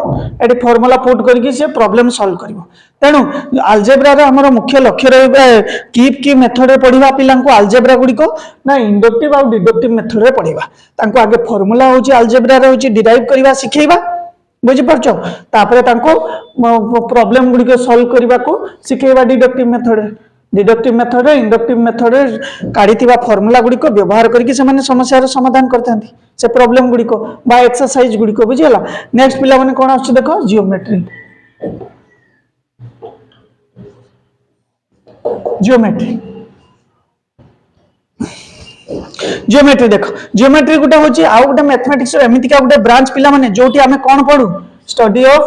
एटी फार्मूला पुट करके से प्रॉब्लम सॉल्व करिवो तेनु अलजेब्रा रे हमर मुख्य लक्ष्य रहबा की मेथड रे पढिबा पिलां को अलजेब्रा गुडी को ना इंडक्टिव और डिडक्टिव मेथड रे पढिबा तांको आगे फार्मूला होची अलजेब्रा रे होची डिराइव करबा सिखेइबा बुझि परछो तापरे तांको प्रॉब्लम गुडी को सॉल्व करबा को सिखेइबा डिडक्टिव मेथड रे डिडक्टिव मेथड रे इंडक्टिव मेथड रे काढितिबा फार्मूला गुडी को व्यवहार करके से माने समस्या रो समाधान करथांती से प्रॉब्लम गुडी को बा एक्सरसाइज गुडी को बुझियला नेक्स्ट पिला माने कोन आछी देखो जियोमेट्री जियोमेट्री देखो जियोमेट्री गुटा होची आ गुटा मैथमेटिक्स रो एमिति का गुटा ब्रांच पिला माने जोटी हमें कोन पढू study of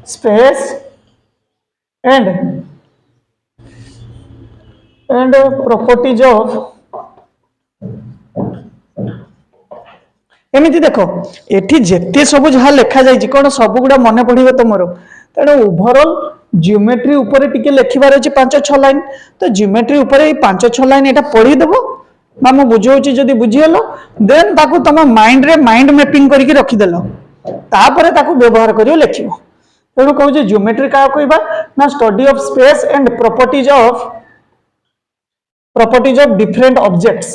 space and properties of एमिति देखो एठी जेते सब जहा लिखा जाई कोन सब गुडा मने पड़िबो तमरो तेणु ओवरऑल जियोमेट्री ऊपर टिके लिखिबार अछि 5-6 लाइन तो जियोमेट्री ऊपर ए 5-6 लाइन एटा पढी देबो मामु बुझौछि जदी बुझियलो देन ताकू तम माइंड रे माइंड मैपिंग करके रखि देलो तापरे ताकू व्यवहार करियो लिखिबो तेणु कहू जे जियोमेट्री का कहबा ना study of space and properties of different objects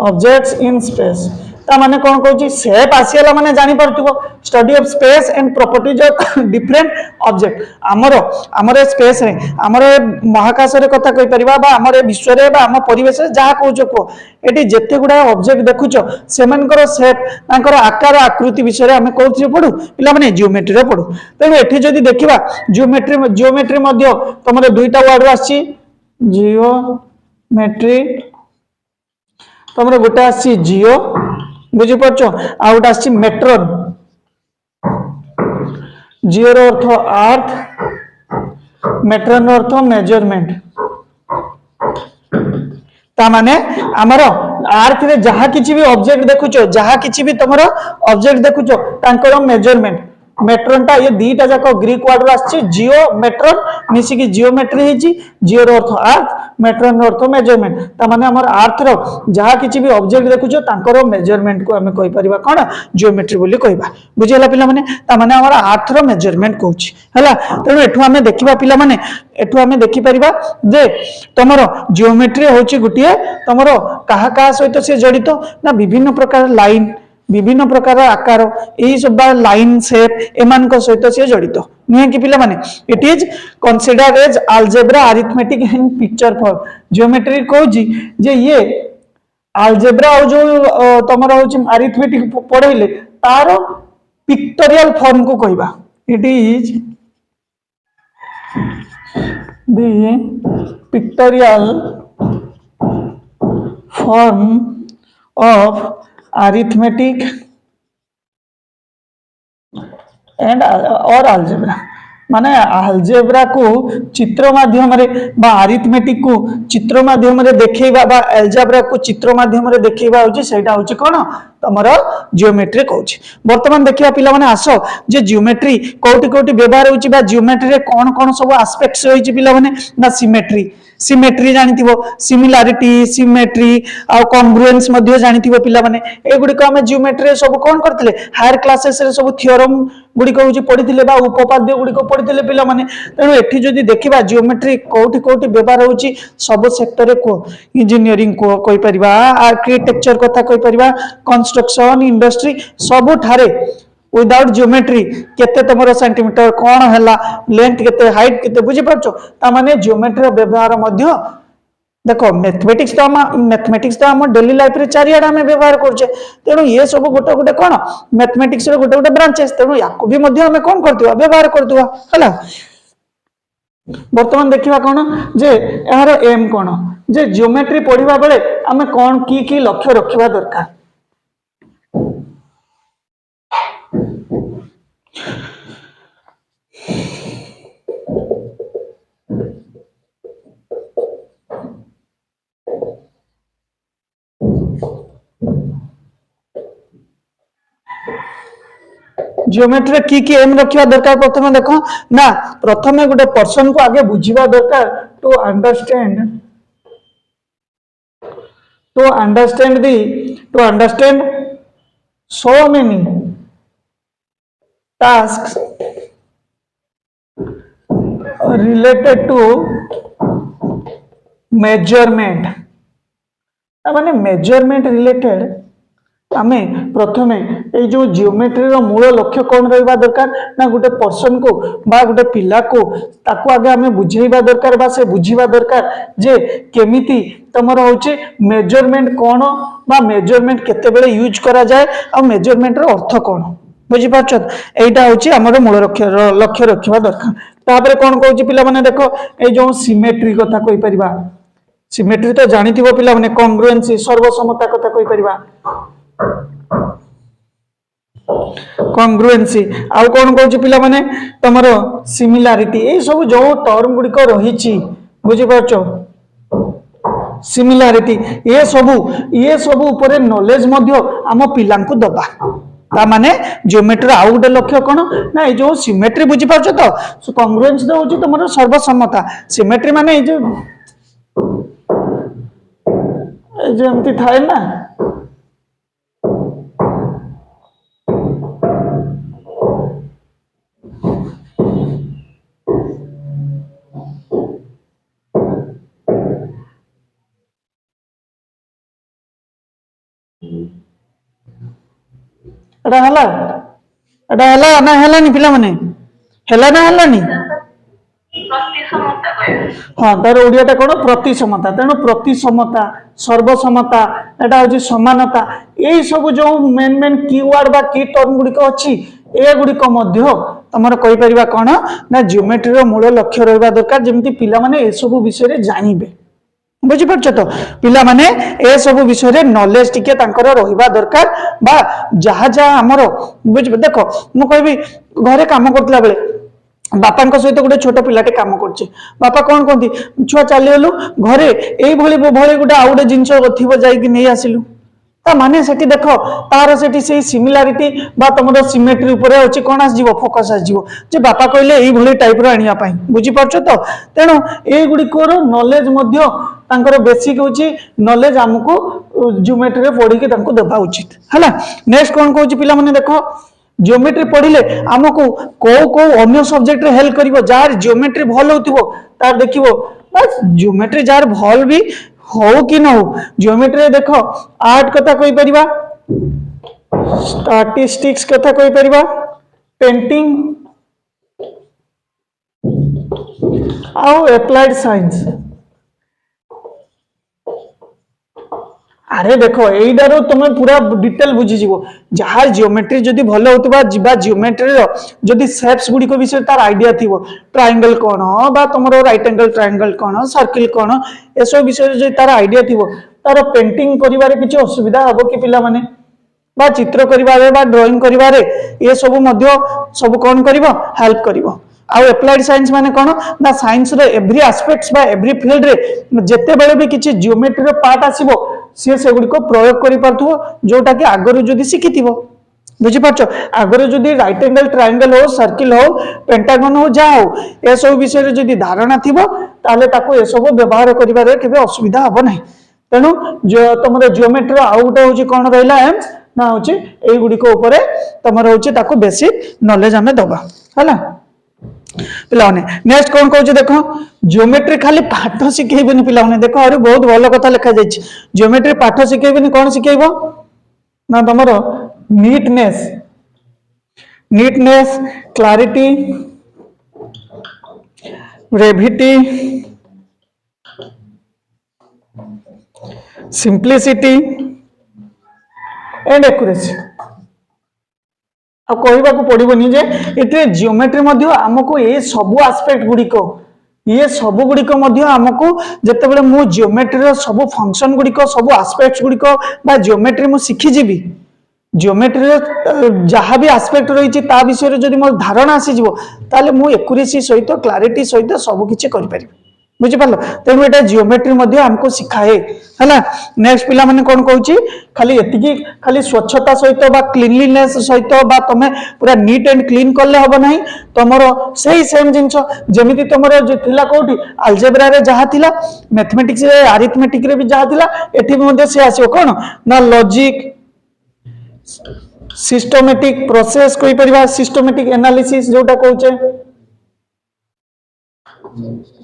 objects in space ता माने कोन कहूची शेप आसीला माने जानि परथिबो study of space and properties of different object हमर स्पेस रे हमर महाकाश रे कथा कहि परिबा बा हमर विश्व रे बा हम परिवेश जहा कहूचो को एटी जेते गुडा ऑब्जेक्ट देखुचो सेमनकर शेप तांकर आकार आकृति विषय रे हमें कहउथि पढु पिला माने जियोमेट्री रे पढु त एठी जदी देखिबा जियोमेट्री मध्ये तमरे दुईटा वर्ड आछि जियोमेट्री तमरे गोटे आछि जियो बुझी परछो आ गोटे आछि मेट्रन जियो रो अर्थ अर्थ मेट्रन रो अर्थ मेजरमेंट ता माने हमरो अर्थ रे जहा किछि भी ऑब्जेक्ट देखुचो जहा किछि भी तमरो ऑब्जेक्ट देखुचो तांकर मेजरमेंट मेट्रन ता ये दीटा जाको ग्रीक वर्ड आछि जियो मेट्रन मिसी की जियोमेट्री हिची जियो रो अर्थ अर्थ मेट्रन रो अर्थ मेजरमेंट ता माने हमर अर्थ रो जहा किछि भी ऑब्जेक्ट देखुचो तांकर मेजरमेंट को हमें कहि परिबा कोन जियोमेट्री बोली कहबा बुझियला पिला माने ता माने हमर अर्थ रो मेजरमेंट कहूची हला तेनु एठु हमें देखिबा पिला माने एठु हमें देखि परिबा जे तमरो जियोमेट्री होची गुटिए तमरो काहा काहा सहित से जडित ना विभिन्न प्रकार लाइन विभिन्न प्रकार आकार यही सब लाइन शेप एमान को सहित से जडित नुहे कि पिला माने it is considered as algebra arithmetic in picture form geometry कहूची जे ये अलजेब्रा और जो तमरा होची अरिथमेटिक पढैले तारो पिक्टोरियल फॉर्म को कहबा it is the pictorial form of arithmetic and और अलजेब्रा माने अलजेब्रा को चित्र माध्यम रे बा अरिथमेटिक को चित्र माध्यम रे देखैबा बा अलजेब्रा को चित्र माध्यम रे देखैबा होची सेटा होची कोन तमरो जियोमेट्री कहूची वर्तमान देखिबा पिला माने आसो जे जियोमेट्री कोटी कोटी व्यवहार होची बा जियोमेट्री रे कोन कोन सब एस्पेक्ट्स होची पिला माने ना सिमेट्री जानिथिबो सिमिलारिटी सिमेट्री आ कॉन्ग्रुएंस मध्ये जानिथिबो पिला माने ए गुडी को हम जियोमेट्री रे सब कोन करथिले हायर क्लासेस रे सब थ्योरम गुडी को होची पढिथिले बा उपपाद्य गुडी को पढिथिले पिला माने तेनु एठी जदी देखिबा जियोमेट्री कोटी कोटी व्यवहार होची सब सेक्टर रे को इंजीनियरिंग को कोइ परिबा आर्किटेक्चर कथा कोइ परिबा कंस्ट्रक्शन इंडस्ट्री सब ठारे विदाउट ज्योमेट्री केते तुमर सेंटीमीटर कौन है लेंथ केते हाइट केते बुझी पारछो ता माने ज्योमेट्री व्यवहार मध्य देखो मैथमेटिक्स तो हम डेली लाइफ रे चारियाडा में व्यवहार करछे तेणु ये सब गोटे गोटे कौन मैथमेटिक्स रे गोटे गोटे ब्रांचेस तेणु याकू भी मध्य हमें कौन करथिबा व्यवहार करथिबा हला वर्तमान देखिबा कौन जे यार एम कौन जे ज्योमेट्री पढ़िबा बेले हमें कौन की लक्ष्य रखिबा दरकार ज्योमेट्री की एम रखिया दरकार प्रथम देखो ना प्रथम गोटे पर्सन को आगे बुझिबा दरकार to understand so many tasks related to measurement माने मेजरमेंट रिलेटेड आमे प्रथमे ए जो जियोमेट्री रो मूल लक्ष्य कौन रहिबा दरकार ना गोटे पर्सन को बा गोटे पिला को ताको आगे आमे बुझेइबा दरकार बा से बुझिबा दरकार जे केमिति तमर होचे मेजरमेंट कौन बा मेजरमेंट केते बेले यूज करा जाए आ मेजरमेंट रो अर्थ कौन बुझी पाछो एटा होची हमर मूल लक्ष्य रखिबा दरकार तापरे कौन कहूची पिला माने देखो ए जो सिमेट्री कथा कहि परिबा सिमेट्री तो जानिथिबो पिला माने कॉन्ग्रुएंसी सर्वसमता कथा कहि परिबा कॉन्ग्रुएंसी आउ कौन कहूची पिला माने तमरो सिमिलैरिटी ए सब जो टर्म गुडी को रहिची बुझी पाछो सिमिलैरिटी ये सब ऊपर नॉलेज मध्य आम पिलांकु दबा ता माने ज्योमेट्री आउ गोटे लक्ष्य कौन ना ये जो सिमेट्री बुझी पाछो तो कॉन्ग्रुएंसी तो होची तमरो सर्वसमता सिमेट्री माने ये जो एमती थाए ना ना हला नि पिला माने हला ना हला नि हाँ तार ओडियाटा कौन प्रतिसमता तेणु प्रतिसमता सर्वसमता एटा होची समानता यही सब जो मेन कीवर्ड बा की टर्म गुडी को अछि ए गुडी को मध्य तमर कहि परिबा कोन ना जियोमेट्री रो मूल लक्ष्य रहबा दरकार जेमति पिला माने ए सब विषय रे जानिबे बुझी पारछ तो पिला माने ए सब विषय रे नॉलेज टिके तांकर रहबा दरकार बा जहा जहा हमरो बुझ देखो मु कहबी घरे काम करतला बेले बापा सहित गोटे छोट पिलाटे काम करछे बापा कौन कहती छुआ चली गलु घरे एई भली गोटे आउ गोटे जिनस थिबो जाई कि नहीं आसिलु ता माने सेठी देखो तार सेठी से सिमिलैरिटी बा तमरो सिमेट्री ऊपर अछि कोन आस जीवो फोकस आस जीवो जे बापा कहले एई भली टाइप रो आनिया पाई बुझी पारछो तो तेणु एई गुडी कोर नॉलेज मध्य तांकर बेसिक होची नॉलेज हमकु ज्योमेट्री रे पढी के तांको देबा उचित हला नेक्स्ट कौन कहूची पिला माने देखो ज्योमेट्री पढ़िले आमको को अन्य सब्जेक्ट रे हेल्प करिवो जार ज्योमेट्री भल होतिबो तार देखिवो बस ज्योमेट्री जार भल भी हो कि न हो ज्योमेट्री रे देखो आर्ट कथा कहि परिबा स्टैटिस्टिक्स कथा कहि परिबा पेंटिंग आउ एप्लाइड साइंस अरे देखो एइडारो तुम पूरा डिटेल बुझी जीवो जहार जियोमेट्री जदी भलो होतबा जिबा जियोमेट्री रो जदी शेप्स गुडी को विषय तार आईडिया थिवो ट्रायंगल कोन बा तुमरो राइट एंगल ट्रायंगल कोन सर्किल कोन एसो विषय जे तार आईडिया थिवो तार पेंटिंग करिवारे किछ असुविधा हबो कि पिला माने बा चित्र करिवारे बा ड्राइंग करिवारे ये सब मध्य सब कोन करिवो हेल्प करिवो आउ एप्लाइड साइंस माने कोन ना साइंस रे एवरी एस्पेक्ट्स बा एवरी फील्ड रे जते बेले भी किछ जियोमेट्री रो पार्ट आसीबो से गुडी को प्रयोग करि पारथो जोटा कि आगरु जदी सिखिथिबो बुझी पाछो आगरु जदी राइट एंगल ट्रायंगल हो सर्किल हो पेंटागन हो जा हो ए सब विषय रे जदी धारणा थिबो ताले ताको ए सब व्यवहार करिबारे केबे असुविधा हबो नै तेनु जो तमरे जियोमेट्री आउ गोटे होची कोन रहला एम्स ना होची एई गुडी को ऊपर तमरे होची ताको बेसिक नॉलेज हमें दबा हला पिलाने नेक्स्ट कौन कहूँ देखो ज्योमेट्री खाली पाठ शिखेबनी पिलाने देखो और बहुत भल कथा लिखा जाए ज्योमेट्री पाठ शिखेबनी कौन शिखेब ना तुम neatness neatness, clarity, brevity, simplicity and accuracy. अब कहवा पड़ोनी जे ये जियोमेट्री आमको ये सब आस्पेक्ट गुड़िक ये सब गुड़िक आमको जिते मु जियोमेट्री सब फंक्शन गुड़िक सब आस्पेक्ट गुड़िक जियोमेट्री मु शिखिजी जियोमेट्री जहाँ भी आस्पेक्ट रही विषय जब मोर धारणा आसीज ताले मु एक्यूरेसी सहित क्लैरिटी सहित सबकि कर बुझिपार तेणु ये जियोमेट्री आमको शिखाए है। नेक्स्ट पिला माने कौन कहूँ खाली एतिकी खाली स्वच्छता सहित क्लीनलीनेस सहित तुम पूरा नीट एंड क्लीन कले हम ना तुम से सेम जिनस जमी तुम कौटी आलजेब्रा रे जहाँ थिला मैथमेटिक्स रे आरिथमेटिक रे भी जहाँ थिला एठी भी से आसो कौन ना लॉजिक सिस्टमेटिक प्रोसेस कोई परिबा सिस्टमेटिक एनालिसिस जोटा कहूचे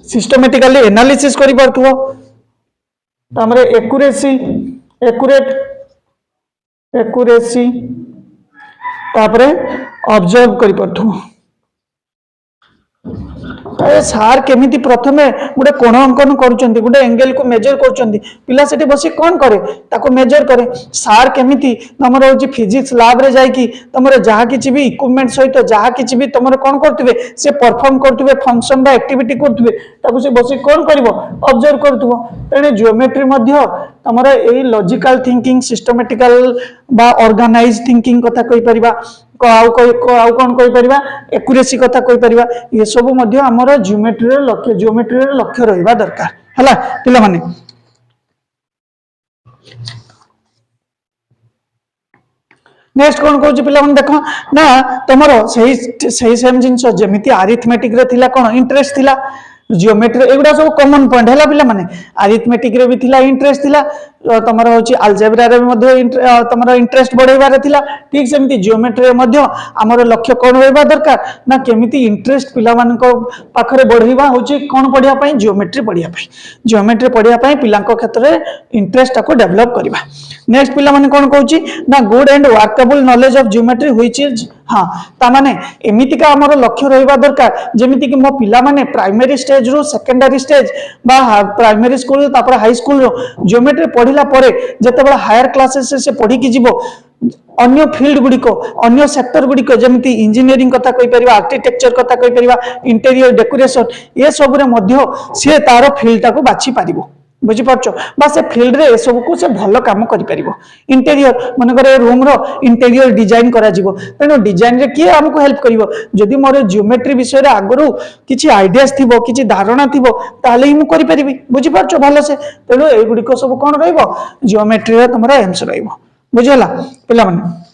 सिस्टमेटिकली एनालिसिस करि परथुओ तामरे एक्यूरेसी एक्यूरेसी तापरे ऑब्जर्व करि परथुओ सार केमिति प्रथमे गोटे कोण अंकन करुचंती गोटे एंगल को मेजर करुचंती पिला सेठी बसी कोन करे ताको मेजर करे सार केमिति तमरो होची फिजिक्स लैब रे जाई की तमरो जहा किछि भी इक्विपमेंट सहित जहा किछि भी तमरो कोन करथिबे से परफॉर्म करथिबे फंक्शन बा एक्टिविटी करथिबे ताको से बसी कोन करबो ऑब्जर्व करथुबो तेने जियोमेट्री मध्य तमरो एई लॉजिकल थिंकिंग सिस्टमैटिकल बा ऑर्गेनाइज थिंकिंग कथा कहि परिबा कौन एक्यूरेसी कथा कहि परिबा ये सब मध्य हमर जियोमेट्री लक्ष्य रहिबा दरकार हला पिला माने नेक्स्ट कौन कहूँ पिला माने देखो ना तुमरो सही सेम जिंस जेमिति अरिथमेटिक रे थिला कोन इंटरेस्ट थिला जियोमेट्री एगुडा सब कॉमन पॉइंट है पिला माने अरिथमेटिक रे भी थिला इंटरेस्ट थिला तमर होची अलजेब्रा रे भी तमर इंटरेस्ट बढ़ेबार थिला ठीक सेमती जियोमेट्री रे मध्य हमर लक्ष्य कोन होइबा दरकार ना केमिति इंटरेस्ट पिला मानको पाखरे बढ़ेबा होची कोन पढिया पई जियोमेट्री पढिया पई पिलांको क्षेत्र रे इंटरेस्ट को डेवलप करबा नेक्स्ट पिला माने कोन कहूची ना good and workable knowledge of geometry which is हां ता माने एमितिका हमर लक्ष्य रहिबा दरकार जेमिति कि मो पिला माने प्राइमरी स्टेज रो सेकेंडरी स्टेज बा प्राइमरी स्कूल तापर हाई स्कूल रो जियोमेट्री पढ़िला परे जते हायर क्लासेस से पढ़ी की जीवो अन्य फील्ड गुड़िक अन्य सेक्टर गुड़िक जमी इंजीनियरिंग कथा कहि परिबा आर्किटेक्चर कथा कहि परिबा इंटीरियर डेकोरेशन ये सब रे मध्य से तार फील्ड टाको बाछि पारिबो बुझी पारछो बा से फील्ड रे ए सब को से भलो काम करि परिबो इंटीरियर मन करे रूम रो इंटीरियर डिजाइन करा जीवो तेनो डिजाइन रे के हमको हेल्प करिवो जदि मोर जियोमेट्री विषय रे आगरु किछि आइडियास थिबो किछि धारणा थिबो ताले ही मु करि परिबी बुझी पारछो भलो से तेनो ए गुडी को सब कोन रहइबो जियोमेट्री रे तमरा एम्स रहइबो बुझला पिला माने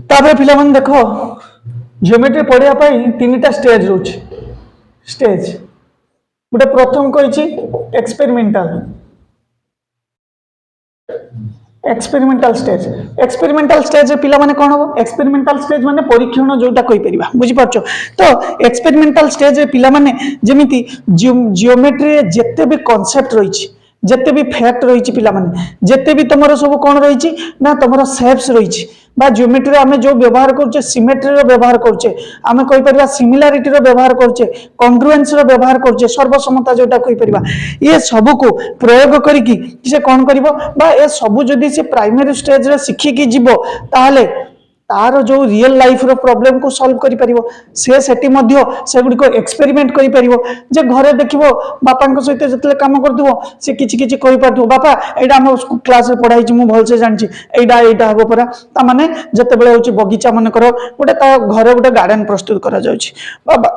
तापर पिला मन देखो जियोमेट्री पढ़िया पाई तीनटा स्टेज रोच स्टेज गोटे प्रथम कहिछि एक्सपेरिमेंटल स्टेज पिला माने कोन हो एक्सपेरिमेंटल स्टेज माने परीक्षण जोटा कहि परिबा बुझि पारछो तो एक्सपेरिमेंटल स्टेज पिला माने जेमिति जियोमेट्री जेते भी कांसेप्ट रहिछि जेते भी फैक्ट रही पिला माने जेते भी तुमरो सब कोन रही ना तुमरो शेप्स रही बा जियोमेट्री आमे जो व्यवहार करछे सिमेट्री रो व्यवहार करछे आमे कहि परिबा सिमिलरिटी रो व्यवहार करछे कॉन्ग्रुएंस रो व्यवहार करछे सर्वसमता जोटा कहि परिबा ये सब को प्रयोग करिकि से कोन करिवो बा ए सब जदी से प्राइमरी स्टेज रे सिखि कि जीवो ताले तार जो रियल लाइफ रो प्रॉब्लम को सॉल्व करि परिवो से सेटी मध्य से गुडी को एक्सपेरिमेंट करि परिवो जे घरे देखिवो बापा को सहित जतले काम करथुवो से किछि किछि कहि पाथु बापा एडा हम क्लास रे पढाई छि मु भल से जानछि एडा हबो परा ता माने जते बेले होछि बगीचा मन करो गोटे ता घरे गोटे गार्डन प्रस्तुत करा जाउछि बाबा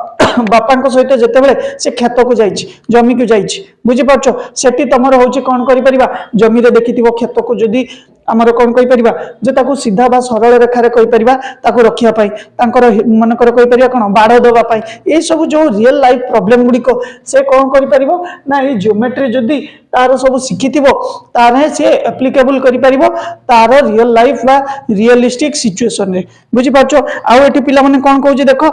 बापा सहित जितेबाला से खेत को जाइए जमी को जाइए बुझीपार से तुम हूँ कौन कर जमी देखि खेत को जदि आमर कौन कहीपर सीधा बा सरल रेखार कहीपर रखापी मनकर कहीपर कौन बाड़ देवाई ये सब जो रियल लाइफ प्रोब्लेम गुड़िक से कौन कर ना ये जियोमेट्री जदि तार सब शिखि तार से एप्लिकेबल कर तार रियल लाइफ बा रियलिस्टिक सिचुएशन रे बुझीपार आउ ये पिला माने कौन कहूँ देख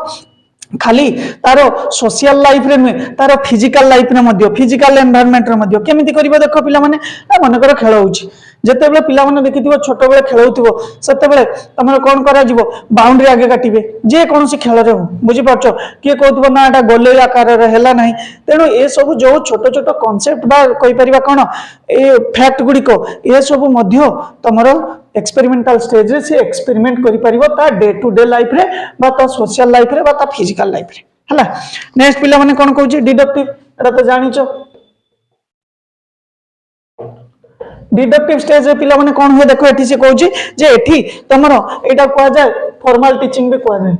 खाली तार सोशल लाइफ रे नुहे तार फिजिकल लाइफ रे मध्य फिजिकल एनवायरनमेंट रे मध्य केमिति करिवो देख पिला माने मनकर खेल होउची जेतेबेले पिला माने देखिथिबो छोट बेले खेल होउथिबो सेतेबेले तमर कोन करा जिवो बाउंड्री आगे काटिबे जे कोनोसी खेल रे हो बुझी पारछो किए कहउथिबो ना एटा गोले आकार रे हेला नाही तेनु ए सब जो छोट छोट कांसेप्ट बा कहि परिबा कोन ए फैक्ट गुडी को ए सब मध्य तमर एक्सपेरिमेंटल स्टेज रे से एक्सपेरिमेंट करि परिबो ता डे टू डे लाइफ रे बा ता सोशल लाइफ रे बा ता फिजिकल लाइफ रे हला नेक्स्ट पिला माने कोन कहउची डिडक्टिव एटा तो जानिचो डिडक्टिव स्टेज रे पिला माने कोन होय देखो एठी से कहउची जे एठी तमरो एटा कोआ जाय फॉर्मल टीचिंग भी कोआ जाय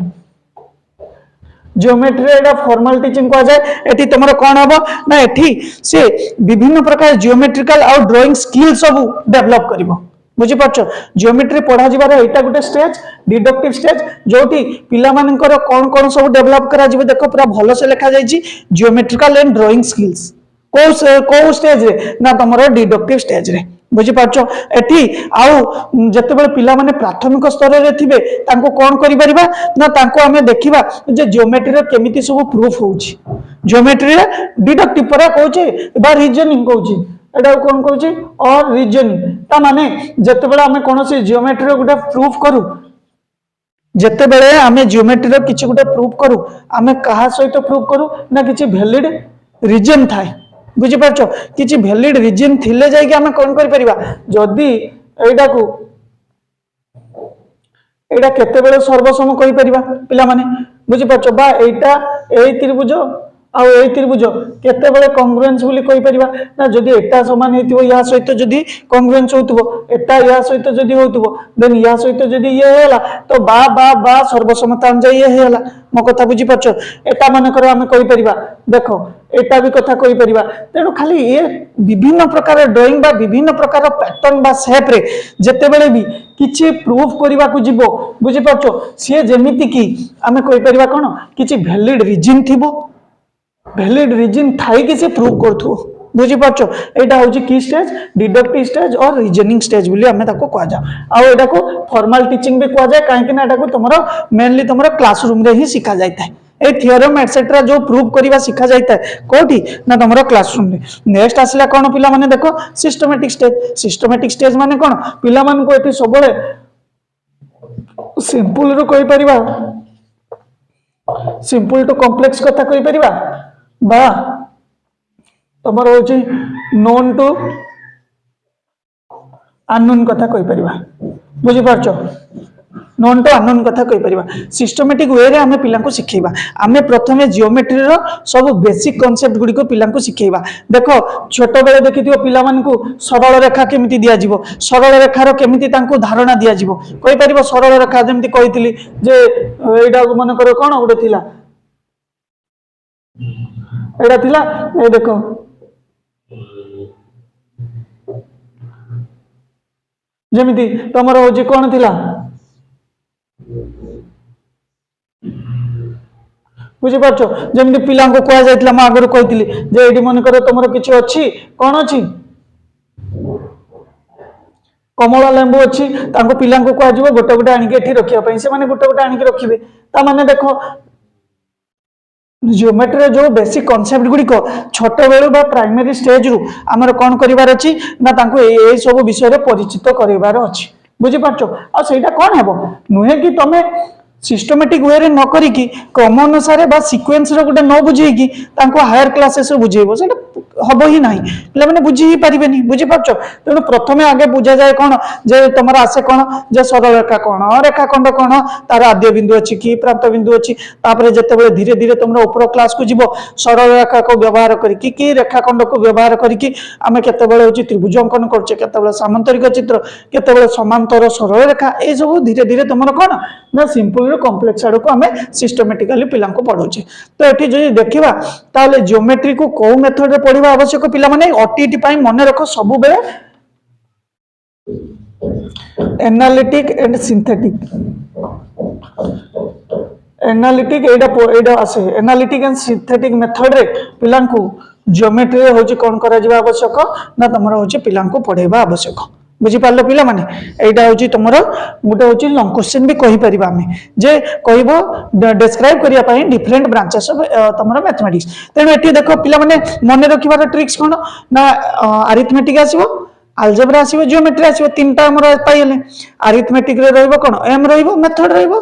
जियोमेट्री एटा फॉर्मल टीचिंग कोआ जाय एठी तमरो कोन हबो ना एठी से विभिन्न प्रकार जियोमेट्रिकल और ड्राइंग स्किल सब डेवलप करिवो बुझी पाछो जियोमेट्री पढ़ा जिबार एटा गुटे स्टेज डिडक्टिव स्टेज जोठी पिला मानकर कोन कोन सब डेवलप करा जिवो देखो पूरा भलो से लिखा जाय छी जियोमेट्रिकल एंड ड्राइंग स्किल्स को स्टेज रे ना तमरो डिडक्टिव स्टेज रे बुझी पाछो एठी आउ जतेबेले पिला माने प्राथमिक स्तर रे थिबे तांको कोन करि परिबा ना तांको हमें देखिबा जे जियोमेट्री रे केमिति सब प्रूफ होउची जियोमेट्री रे डिडक्टिव परा कहूची बा रीजनिंग कहूची एटा कोन कहूची और रीजनिंग ता माने जतेबेले हमें कोनोसी जियोमेट्री रे गुटे प्रूफ करू जतेबेले हमें जियोमेट्री रे किछि गुटे प्रूफ करू हमें कहा सहित प्रूफ करू ना किछि वैलिड रीजन थाए बुझी पारछो किछि वैलिड रीजन थिले जाय कि हमें कोन करि परिबा जदी एटा को एटा केते बेले सर्वसम कहि परिबा पिला माने बुझी पारछो बा एटा एई त्रिभुज आ एई त्रिभुज केते बेले कांग्रुएंस बोली कहि परिबा ना जदी एटा समान हेतिबो या सहित जदी कांग्रुएंस होतबो एटा या सहित जदी होतबो देन या सहित जदी ये होला तो बा बा बा सर्वसमता अनुसार ये होला मो कथा बुझी पारछो एटा माने कर हमें कहि परिबा देखो एटा भी कथा कहि परिबा तेनु खाली ये विभिन्न प्रकार ड्राइंग बा विभिन्न प्रकार पैटर्न बा शेप रे जते बेले भी किछि प्रूफ करिबा को जिवो बुझी पारछो से जेमिति की हमें कहि परिबा कोन किछि वैलिड रीजन थिबो वैलिड रीजन थाई कि से प्रूव करथु बुझी पारछो एटा होची की स्टेज डिडक्टिव स्टेज और रीजनिंग स्टेज बोली हमें ताको कहा जा आ एटा को फॉर्मल टीचिंग भी कहा जाय काहे कि ना एटा को तमरो मेनली तमरो क्लासरूम रे ही सिखा जायता है ए थ्योरम एटसेट्रा जो प्रूव करिवा सिखा जायता है कोठी ना तमरो क्लासरूम रे नेक्स्ट आसला कोन पिला माने देखो सिस्टमैटिक स्टेज माने कोन पिला मान को एठी सबले सिंपल रो कहि परिबा सिंपल टू कॉम्प्लेक्स कथा कहि परिबा बा तमर होची नोन टू अननोन कथा कहि परिबा बुझी पारछो नोन टू अननोन कथा कहि परिबा सिस्टमैटिक वे रे हमें पिला को सिखेबा हमें प्रथमे जियोमेट्री रो सब बेसिक कांसेप्ट गुडी को पिला को सिखेबा देखो छोट बेले देखिथियो पिला मान को सरल रेखा केमिति दिया जिवो सरल रेखा रो केमिति तांको धारणा दिया जिवो कहि परिबो सरल रेखा जेमिति कहितली जे एडा मन करो कोन उडे थिला एडा थिला ए देखो जेमिति तमरो होजी कोन थिला बुझी पारछो जेमिति पिला को कहा जायतिला म आगरो कहितली जे एडी मन करो तमरो किछि अछि कोन अछि कमला लेंबू अछि तांको पिला को कहा जिवो गोटे गोटे आनि के एठी रखिया पई से माने गोटे गोटे आनि के रखिबे ता माने देखो जियोमेट्री जो बेसिक कांसेप्ट गुडी को छोट बेलु बा प्राइमरी स्टेज रु हमर कोन करिवार अछि ना तांको ए सब विषय रे परिचित करिवार अछि बुझी पारछो आ सेटा कोन हेबो नुहे कि तमे सिस्टमैटिक वे रे न करी कि क्रम अनुसार बा सीक्वेंस रे गुटे न बुझेई कि तांको हायर क्लासेस रे बुझेइबो सेटा हबो ही नाही पिला माने बुझी ही परिबेनी बुझी पारछो तेनु प्रथमे आगे बुझा जाय कोन जे तमरा आसे कोन जे सरल रेखा खंड कोन तार आद्य बिंदु अछि कि प्रांत बिंदु अछि तापरे जते बेले धीरे धीरे तमरा ऊपर क्लास को जिवो सरल रेखा को व्यवहार करी कि रेखा खंड को व्यवहार करी कि आमे केते बेले होची त्रिभुज अंकन करछे केते बेले सामांतरिक चित्र केते बेले समांतर सरल रेखा ए सब धीरे धीरे तमरा कोन ना सिंपल सिंपल कॉम्प्लेक्स आड़ को आम सिस्टमेटिकली पिला पढ़ाऊे। तो ये जो देखा ताले जियोमेट्री को कौ मेथड पढ़ा आवश्यक पिला माने ओटीटी मन रख सब बेले एनालिटिक एंड सिंथेटिक एनालिटिक एटा आसे एनालिटिक एंड सिंथेटिक मेथड रे पिला जियोमेट्री होची कौन करा जिबा आवश्यक ना तुमरा होची पिला पढ़ेबा आवश्यक। बुझी पारलो पिला माने एटा होची तुमरा गुटे होची लॉन्ग क्वेश्चन भी कहि परिबा हमें जे कहबो डिस्क्राइब करिया पई डिफरेंट ब्रांचेस ऑफ तुमरा मैथमेटिक्स। तेनो एठी देखो पिला माने मने रखिबार ट्रिक्स कोन ना अरिथमेटिक आसीबो अलजेब्रा आसीबो जियोमेट्री आसीबो तीनटा हमर पाइले अरिथमेटिक रे रहइबो कोन एम रहइबो मेथड रहइबो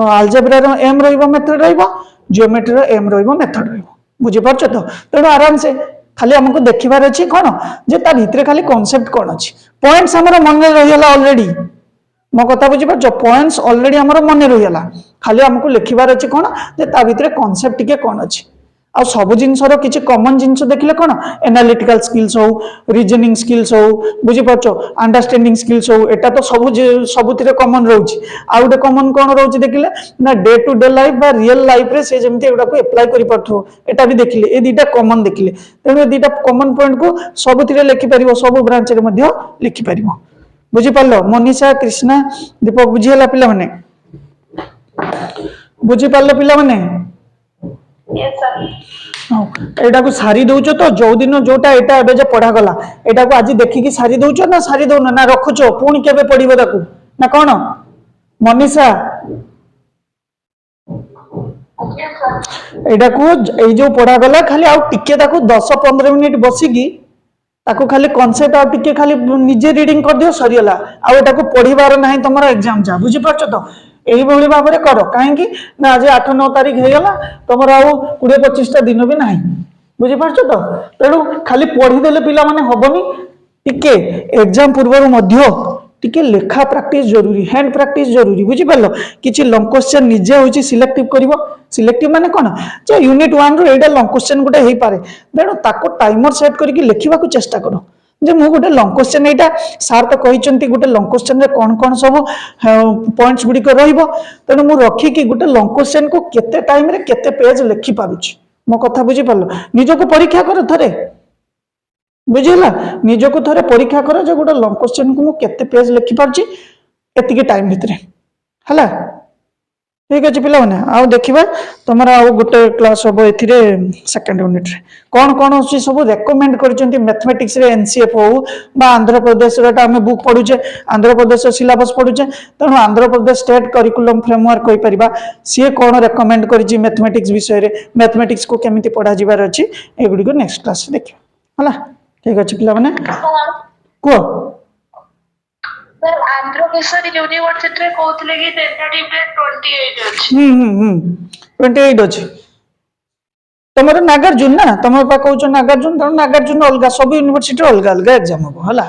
अलजेब्रा रो एम रहइबो मेथड रहइबो जियोमेट्री रो एम रहइबो मेथड रहइबो। बुझी पारछ तो तेणु आराम से खाली हमको देखिबार अछि कोन जे ता भितरे खाली कांसेप्ट कोन अछि पॉइंट्स हमर मन में रहिला ऑलरेडी मो कथा बुझी पारछ पॉइंट्स ऑलरेडी हमर मन में रहिला खाली हमको लिखिबार अछि कोन जे ता भितरे कांसेप्ट टिके कोन अछि आ सब जिनसर किछि कॉमन जिनस देखले कोन एनालिटिकल स्किल्स हो रीजनिंग स्किल्स हो बुझी पारछ अंडरस्टैंडिंग स्किल्स हो एटा तो सबुतिरे कॉमन रहउछि आ उडे कॉमन कोन रहउछि देखले ना डे टू डे लाइफ बा रियल लाइफ रे से जेमति एडा को अप्लाई करि पारथो एटा भी देखले ए दीटा कॉमन देखले तेनु ए दीटा कॉमन पॉइंट को सबुतिरे लिखि परिबो सब ब्रांच रे मध्ये लिखि परिबो। बुझी पारलो मनीषा कृष्णा दीपक बुझी हला पिला माने बुझी पारलो पिला माने Yes, sir. एटा को सारी दउचो तो जो दिन जोटा एटा एबे जे पढ़ा गला एटा को आज देखि कि सारी दउचो ना सारी दउन ना रखुचो पुणी केबे पढिबो ताकू ना कोन मनीषा Yes, sir. एटा को ए जो पढ़ा गला खाली आ टिके ताकू 10-15 मिनिट बसिकी ताकू खाली कॉन्सेप्ट आ टिके खाली निजे रीडिंग कर दियो सरियला आ एटा को पढिबार नाही तमरा एग्जाम जा बुझी पाछो तो एही भली भाबरे करो काहे कि ना आज 8-9 तारीख हे गला तमरा आ 20-25 टा दिन भी नाही बुझी पाछो तो तेणु खाली पढ़ी देले पिला माने हबनी टिके एग्जाम पूर्व मध्य टिके लेखा प्रैक्टिस जरूरी हैंड प्रैक्टिस जरूरी बुझी पारलो किछि लॉन्ग क्वेश्चन निजे होची सिलेक्टिव करिवो सिलेक्टिव माने कोन जे यूनिट 1 रो एडा लॉन्ग क्वेश्चन गुटे हेई पारे तेणु ताको टाइमर सेट करके लिखिबा को चेष्टा करो जे मु गोटे लॉन्ग क्वेश्चन एटा सार तो कहिचंती गोटे लॉन्ग क्वेश्चन रे कोन कोन सब पॉइंट्स गुडी को रहइबो तेणु मु रखी कि गोटे लॉन्ग क्वेश्चन को केते टाइम रे केते पेज लिखि पारुची मो कथा बुझी पारलो निजो को परीक्षा करो थरे बुझिला निजो को थरे परीक्षा करो जे गोटे लॉन्ग क्वेश्चन को मु केते पेज लिखि पारची एतिके टाइम भितरे हला ठीक अछि पिला माने आ देखिबा तमरा आ गोटे क्लास होबो एथिरे सेकंड यूनिट रे कोन कोन होसी सब रेकमेंड करचंती मैथमेटिक्स रे एनसीएफ हो बा आंध्र प्रदेश रेटा हमें बुक पढुचे आंध्र प्रदेश सिलेबस पढुचे तनो Andhra Pradesh state curriculum framework कहि परिबा सी कोन रेकमेंड करची मैथमेटिक्स विषय रे मैथमेटिक्स को केमिति पढा जिबार अछि एगुडी को नेक्स्ट क्लास देखियो हला ठीक अछि पिला माने को Sir, Andhra Pradesh University रे कहउतले कि टेंटेटिव डेट 28 अछि। 28 अछि तमरो नागार्जुन ना तमर पा कहउछ नागार्जुन त नागार्जुन अलगा सब यूनिवर्सिटी अलगा अलगा एग्जाम हो हला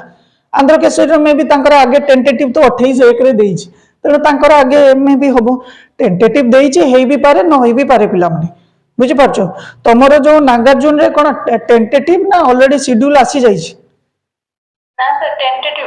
आंध्र केसर में भी तांकर आगे टेंटेटिव तो 28 1 रे देइछ तेणु तांकर आगे में भी हबो टेंटेटिव देइछ हेई भी पारे न होई भी पारे पिला माने बुझी पारछो तमरो जो नागार्जुन रे कोन टेंटेटिव ना ऑलरेडी शेड्यूल आसी जाइछ ना सर टेंटेटिव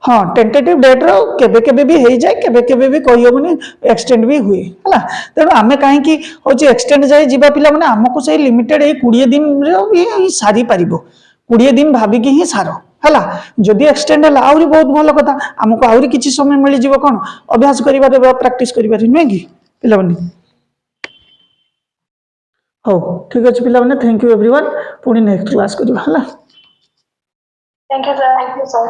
हाँ टेंटेटिव डेट रो केबे केबे भी हेई जाय केबे केबे भी कहियो माने एक्सटेंड भी हुए हला तेणु आमे काहे कि होची एक्सटेंड जाय जिबा पिला माने हमको सही लिमिटेड ए 20 दिन रे भी सारी पारिबो 20 दिन भाबी कि ही सारो हला जदी एक्सटेंड हला आउरी बहुत भलो कथा हमको आउरी किछि समय मिलि जिवो कोन अभ्यास करिबारे प्रैक्टिस करिबारे नै कि पिला माने हो ठीक अछि पिला माने थैंक यू एवरीवन पुनी नेक्स्ट क्लास करिबा हला Thank you, sir. Thank you, sir.